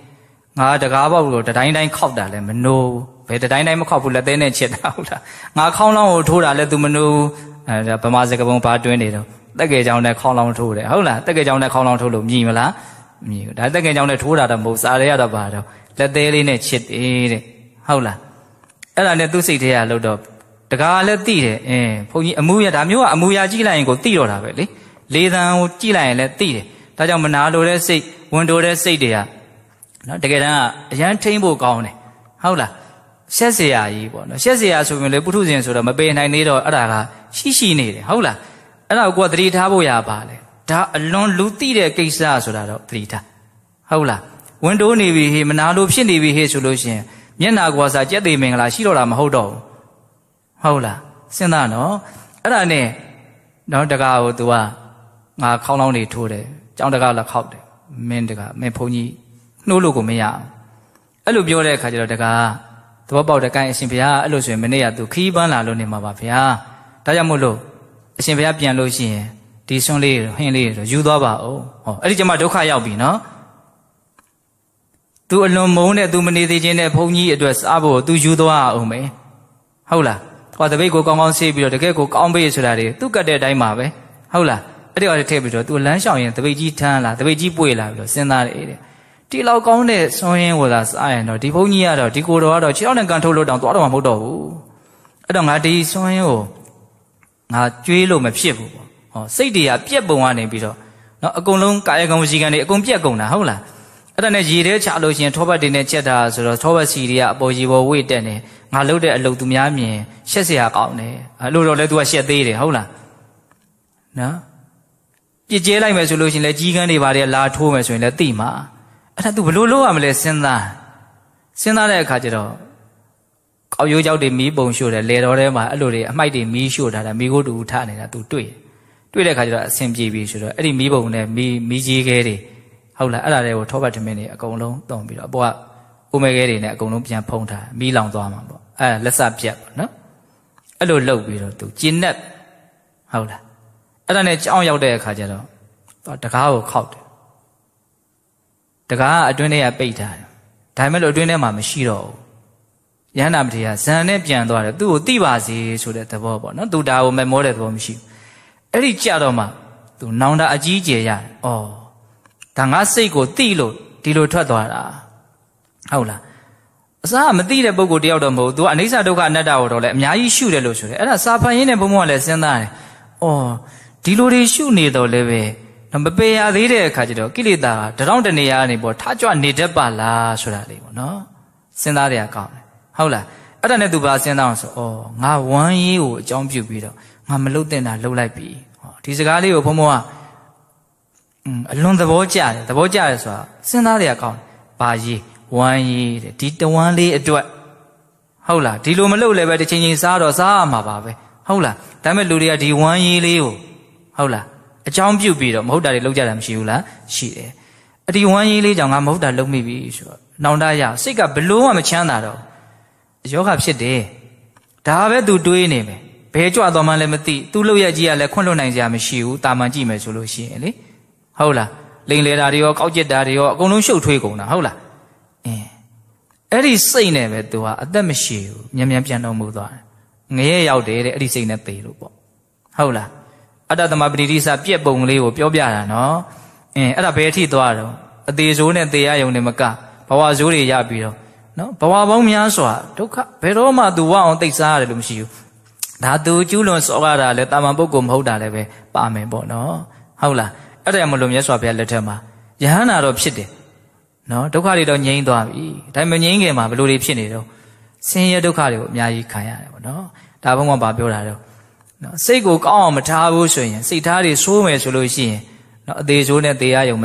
ငါတကားပေါက်လို့တတိုင်းတိုင်းခောက်တာလည်းမနိုးဘယ်တတိုင်းတိုင်းမခောက်ဘူးလက်သေးနဲ့ချစ်တာဟုတ်လားငါခေါင်းလောင်းကိုထိုးတာလည်း तू မနိုးဗမာစကားပုံဘာတွင်းနေတော့တက်ကြဲကြောင်နဲ့ခေါင်းလောင်းထိုးတယ်ဟုတ်လားတက်ကြဲကြောင်နဲ့ခေါင်းလောင်းထိုးလို့မြည်မလားမမြည်ဘူးဒါတက်ကြဲကြောင်နဲ့ထိုးတာတော့မဟုတ်စားရရတော့ပါတော့လက်သေးလေးနဲ့ချစ်တယ်တဲ့ဟုတ်လားအဲ့ဒါနဲ့သူ့စိတ်ထဲကလို့တော့တကားလည်းသိတယ်ဘုန်းကြီးအမှုရဒါမျိုးကအမှုရကြည့်လိုက်ရင်ကိုသိတော့တာပဲလေလေသံကိုကြည့်လိုက်ရင်လည်းသိတယ်ဒါကြောင့်မနာလိုတဲ့စိတ်ဝန်တိုတဲ့စိတ်တွေကနော်တကယ်တမ်းကအရန်ထိမ့်ဖို့ကောင်းတယ်ဟုတ်လားရှက်เสียကြီးပေါ့နော်ရှက်เสียဆိုရင်လေပုထုဇဉ်ဆိုတော့မပေနိုင်သေးတော့အဲ့ဒါကရှိနေတယ်ဟုတ်လားအဲ့ဒါကိုသတိထားဖို့ရပါလေဒါအလွန်လူသိတဲ့ကိစ္စဆိုတာတော့သတိထားဟုတ်လားဝန်တိုးနေပြီဟေးမနာလိုဖြစ်နေပြီဟေးဆိုလို့ရှိရင်မျက်နာကွာစားကြက်သေးမင်္ဂလာရှိတော့တာမဟုတ်တော့ဘူးဟုတ်လားစဉ်းစားနော်အဲ့ဒါနဲ့နော်တကားကို तू ကငါခေါင်းလောင်းနေထိုးတယ်ကြောင်းတကားလည်းခောက်တယ်မင်းတကားမင်းဘုန်းကြီးနှိုးလို့ကိုမရအောင်အဲ့လိုပြောတဲ့အခါကျတော့တကားသဘောပေါက်တဲ့ကိုင်းအရှင်ဘုရားအဲ့လိုဆိုရင်မနေ့က तू ခီးပန်းလာလို့နေမှာပါဗျာဒါကြောင့်မို့လို့အရှင်ဘုရားပြန်လို့ရှိရင်ဒီဆွန်းလေးဟင်းလေးယူသွားပါဦးဟောအဲ့ဒီကျမှဒုက္ခရောက်ပြီနော် तू အလွန်မုန်းတဲ့ तू မနေသေးခြင်းနဲ့ဘုန်းကြီးအတွက်စားဖို့ तू ယူသွားအောင်မယ်ဟုတ်လားဟောတပိတ်ကိုကောင်းကောင်းဆေးပြီးတော့တကယ်ကိုကောင်းပေးဆိုတာတွေသူ့ကတ်တဲ့အတိုင်းပါပဲဟုတ်လားအဲ့ဒီတော့ထည့်ပြီးတော့ तू လမ်းလျှောက်ရင်တပိတ်ကြီးထမ်းလာတပိတ်ကြီးပွေလာပြီးတော့စဉ်းစားတယ်တဲ့ဒီလောက်ကောင်းတဲ့ဆွန်းရင်းကိုသာစားရင်တော့ဒီဘုန်းကြီးကတော့ဒီကိုတော်ကတော့ခြေထောက်နဲ့ကန်ထုတ်လို့တောင်သွားတော့မှမဟုတ်တော့ဘူးအဲ့တော့ငါဒီဆွန်းရင်းကိုငါကျွေးလို့မဖြစ်ဘူးပေါ့ဟောစိတ်တွေကပြက်ပုံကနေပြီးတော့နော်အကုန်လုံးကာယကံဝစီကံတွေအကုန်ပြက်ကုန်တာဟုတ်လားအဲ့ဒါနဲ့ရေထဲချလို့ရှိရင်ထောပတ်တွေနဲ့ချက်တာဆိုတော့ထောပတ်စီတွေကအပေါ်ရေပေါ်ဝိတ်တက်နေငါလှုပ်တဲ့အလုပ်သူများမြင်ရှက်เสียကောင်းတယ်အဲ့လိုတော့လဲ तू ကရှက်သေးတယ်ဟုတ်လားနော်ပြစ်ကျဲလိုက်မယ်ဆိုလို့ရှိရင်လဲကြီးကန်းတွေဘာတွေလာထိုးမယ်ဆိုရင်လဲသိမှာအဲ့ဒါ तू ဘလို့လုပ်ရမလဲစဉ်းစားတဲ့အခါကျတော့ကောက်ရိုးကြောက်တွေမီးပုံရှို့တယ်လေတော်ထဲမှာအဲ့လိုတွေအမိုက်တွေမီးရှို့ထားတာမိခိုးတူထနေတာ तू တွေ့တဲ့အခါကျတော့အဆင်ပြေပြီဆိုတော့အဲ့ဒီမီးပုံနဲ့မီးကြီးခဲတွေဟုတ်လားအဲ့ဒါတွေကိုထောပတ်ထမင်းတွေအကုန်လုံးတုံပြီးတော့အပေါ်ကဥမဲခဲတွေနဲ့အကုန်လုံးပြန်ဖုံးထားမီးလောင်သွားမှာပေါ့အဲ့လက်စပြတ်ပေါ့နော်အဲ့လိုလှုပ်ပြီးတော့ तू ကျင်းနဲ့ဟုတ်လားအဲ့ဒါနဲ့ကြောင်းရောက်တဲ့အခါကျတော့တကားကိုခောက်တယ်တကားကအတွင်းထဲကပိတ်ထားတယ်ဒါပေမဲ့လို့အတွင်းထဲမှာမရှိတော့ဘူးရဟန္တာမထေရဇန်နဲ့ပြန်သွားတယ်သူ့ကိုသိပါစေဆိုတဲ့သဘောပေါ့နော်သူဒါကိုမမောတဲ့သဘောမရှိဘူးအဲ့ဒီကြတော့မှသူနောင်တအကြီးကျယ်ရတယ်ဩဒါငါစိတ်ကိုသိလို့ဒီလိုထွက်သွားတာဟုတ်လားအစားမသိတဲ့ပုဂ္ဂိုလ်တယောက်တော့မဟုတ်သူကအနိစ္စဒုက္ခအနတ္တကိုတော့လည်းအများကြီးရှုတယ်လို့ဆိုတယ်အဲ့ဒါစာဖတ်ရင်းနဲ့ဘုံဘုံကလည်းစဉ်းစားတယ်ဩဒီလိုတွေရှုနေတော့လည်းပဲမပေရသေးတဲ့အခါကျတော့ကိလေသာတရောင်းတနေရကနေပေါ့ထားကြွနေတတ်ပါလားဆိုတာလေးပေါ့နော်စဉ်းစားရကောင်းတယ်ဟုတ်လားအဲ့ဒါနဲ့သူပါစဉ်းစားအောင်ဆိုဩငါဝမ်းရေးကိုအကြောင်းပြုပြီးတော့ငါမလုတ်တင်တာလှုပ်လိုက်ပြီဟောဒီစကားလေးကိုဘုံဘုံကအလွန်သဘောကျတယ်ဆိုတာစဉ်းစားရကောင်းတယ်ဘာရေးဝမ်းရေးတဲ့ဒီတဝမ်းလေးအတွက်ဟုတ်လားဒီလိုမလုပ်လည်းပဲတစ်ချိန်ချင်းစားတော့စားရမှာပါပဲဟုတ်လားဒါပေမဲ့လူတွေကဒီဝမ်းရေးလေးကိုဟုတ်လားအကြောင်းပြုပြီးတော့မဟုတ်တာတွေလုပ်ကြတာမရှိဘူးလားရှိတယ်အဒီဝမ်းရေးလေးကြောင့်ငါမဟုတ်တာလုပ်မိပြီဆိုတော့နောင်တရစိတ်ကဘလို့မှမချမ်းသာတော့ယောဂဖြစ်တယ်ဒါပဲသူတွေးနေမယ်ဘယ်ကြွသွားမှလည်းမသိသူ့လုပ်ရကြီးကလည်းခွန့်လွတ်နိုင်စရာမရှိဘူးတာမန်ကြည့်မယ်ဆိုလို့ရှိရင်လေဟုတ်လားလိန်လေတာတွေရောကောက်ကျစ်တာတွေရောအကုန်လုံးရှုပ်ထွေးကုန်တာဟုတ်လားအဲ့ဒီစိတ်နဲ့ပဲသူကအသက်မရှိဘူးမြန်မြန်ပြန်တော်မူသွားတယ်ငရဲရောက်တယ်တဲ့အဲ့ဒီစိတ်နဲ့သေလို့ပေါ့ဟုတ်လားအတ္တသမပတိတိစပြက်ပုံလေးကိုပြောပြတာနော်အဲ့ဒါဘယ်အထိသွားတော့အသေးဆိုးနဲ့သေရယုံနဲ့မကဘဝဆိုးတွေရပြီးတော့နော်ဘဝပေါင်းများစွာဒုက္ခဘယ်တော့မှသူဝအောင်သိစားရတယ်လို့မရှိဘူးဒါသူကျူးလွန်စောရတာလဲတာမန်ပုဂ္ဂိုလ်မဟုတ်တာလည်းပဲပါမယ်ပေါ့နော်ဟုတ်လားအဲ့ဒါမလို့မြတ်စွာဘုရားလက်ထက်မှာယဟန္တာတော့ဖြစ်တယ်နော်ဒုက္ခတွေတော့ငြိမ်းသွားပြီဒါပေမဲ့ငြိမ်းခင်မှာဘယ်လိုတွေဖြစ်နေတော့ဆင်းရဲဒုက္ခတွေကိုအများကြီးခံရတယ်ပေါ့နော်ဒါဘုံကဘာပြောတာတော့နော်စိတ်ကိုကောင်းအောင်မထားဘူးဆိုရင်စိတ်ထားတွေဆိုးမယ်ဆိုလို့ရှိရင် နော်အသေးဆိုးနဲ့သေရယုံ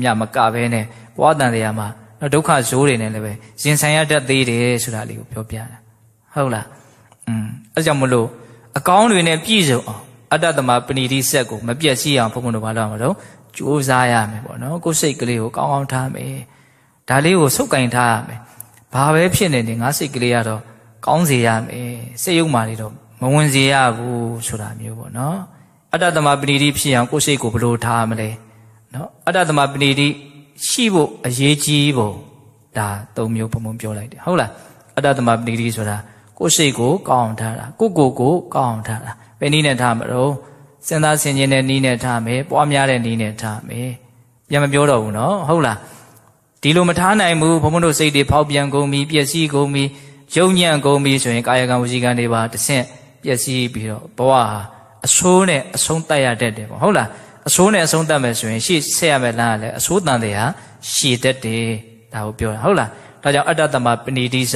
မြမကပဲနဲ့ဘဝတန်တရားမှာနော်ဒုက္ခဆိုးတွေနဲ့လည်းပဲရင်ဆိုင်ရတတ်သေးတယ်ဆိုတာလေးကိုပြောပြတာဟုတ်လားအဲကြောင့်မလို့အကောင်းတွေနဲ့ပြည့်စုံအောင်အတ္တသမပဏိတိစက်ကိုမပြတ်စီအောင်ဘုန်းဘုန်းတို့ဘာလို့ရမှာတော့ကြိုးစားရမယ်ပေါ့နော်ကိုယ်စိတ်ကလေးကိုကောင်းကောင်းထားမယ်ဒါလေးကိုစုပ်ကင်ထားရမယ်ဘာပဲဖြစ်နေနေငါစိတ်ကလေးကတော့ကောင်းစေရမယ်စိတ်ယုံမှတွေတော့မဝင်စေရဘူးဆိုတာမျိုးပေါ့နော်အတ္တသမပဏိတိဖြစ်အောင်ကိုယ်စိတ်ကိုဘယ်လိုထားမလဲနော်အတ္တသမပဏိတိရှိဖို့အရေးကြီးဖို့ဒါ၃မျိုးဘုံဘုံပြောလိုက်တယ်ဟုတ်လားအတ္တသမပဏိတိဆိုတာကိုယ်စိတ်ကိုကောင်းအောင်ထားတာကိုယ်ကိုကောင်းအောင်ထားတာဘယ်နည်းနဲ့ထားမလို့စဉ်းစားဆင်ခြင်တဲ့နည်းနဲ့ထားမယ်ပွားများတဲ့နည်းနဲ့ထားမယ်ပြန်မပြောတော့ဘူးနော်ဟုတ်လားဒီလိုမထားနိုင်ဘူးဘုံဘုံတို့စိတ်တွေဖောက်ပြန်ကုန်ပြီပျက်စီးကုန်ပြီယုံညံ့ကုန်ပြီဆိုရင်ကာယကံဝစီကံတွေပါတစ်ဆင့်ပျက်စီးပြီးတော့ဘဝဟာအဆိုးနဲ့အဆုံးတတ်ရတတ်တယ်ပေါ့ဟုတ်လားအဆိုးနဲ့အဆုံးတတ်မယ်ဆိုရင်ရှေ့ဆက်ရမယ်လမ်းကလည်းအဆိုးတန်တွေဟာရှည်တတ်တယ်ဒါကိုပြောတာဟုတ်လားဒါကြောင့်အတ္တသမပဏိတိစ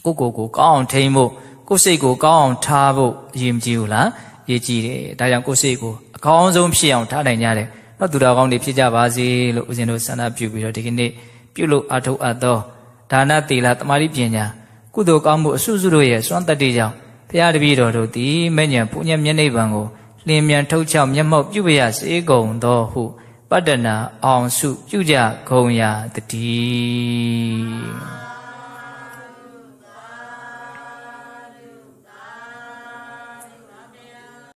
ကိုကောင်းအောင်ထိန်းဖို့ကိုယ်စိတ်ကိုကောင်းအောင်ထားဖို့အရေးမကြီးဘူးလားအရေးကြီးတယ်ဒါကြောင့်ကိုယ်စိတ်ကိုအကောင်းဆုံးဖြစ်အောင်ထားနိုင်ကြတယ်နော်သူတော်ကောင်းတွေဖြစ်ကြပါစေလို့ဦးဇင်းတို့ဆန္ဒပြုပြီးတော့ဒီကနေ့ပြုလို့အထောက်အပ်သောဒါနသီလသမာဓိပညာကုသိုလ်ကောင်းမှုအစုစုတို့ရဲ့စွမ်းတတ္တိကြောင့်ဘုရားတပည့်တော်တို့သည်မဲ့ညာပုညမျက်နှိပ်ပံကိုလင်းမြန်ထုတ်ချောက်မျက်မှောက်ပြုပရစေကုန်သောဟုပတ္တနာအောင်စုပြုကြကုန်ရာတည်း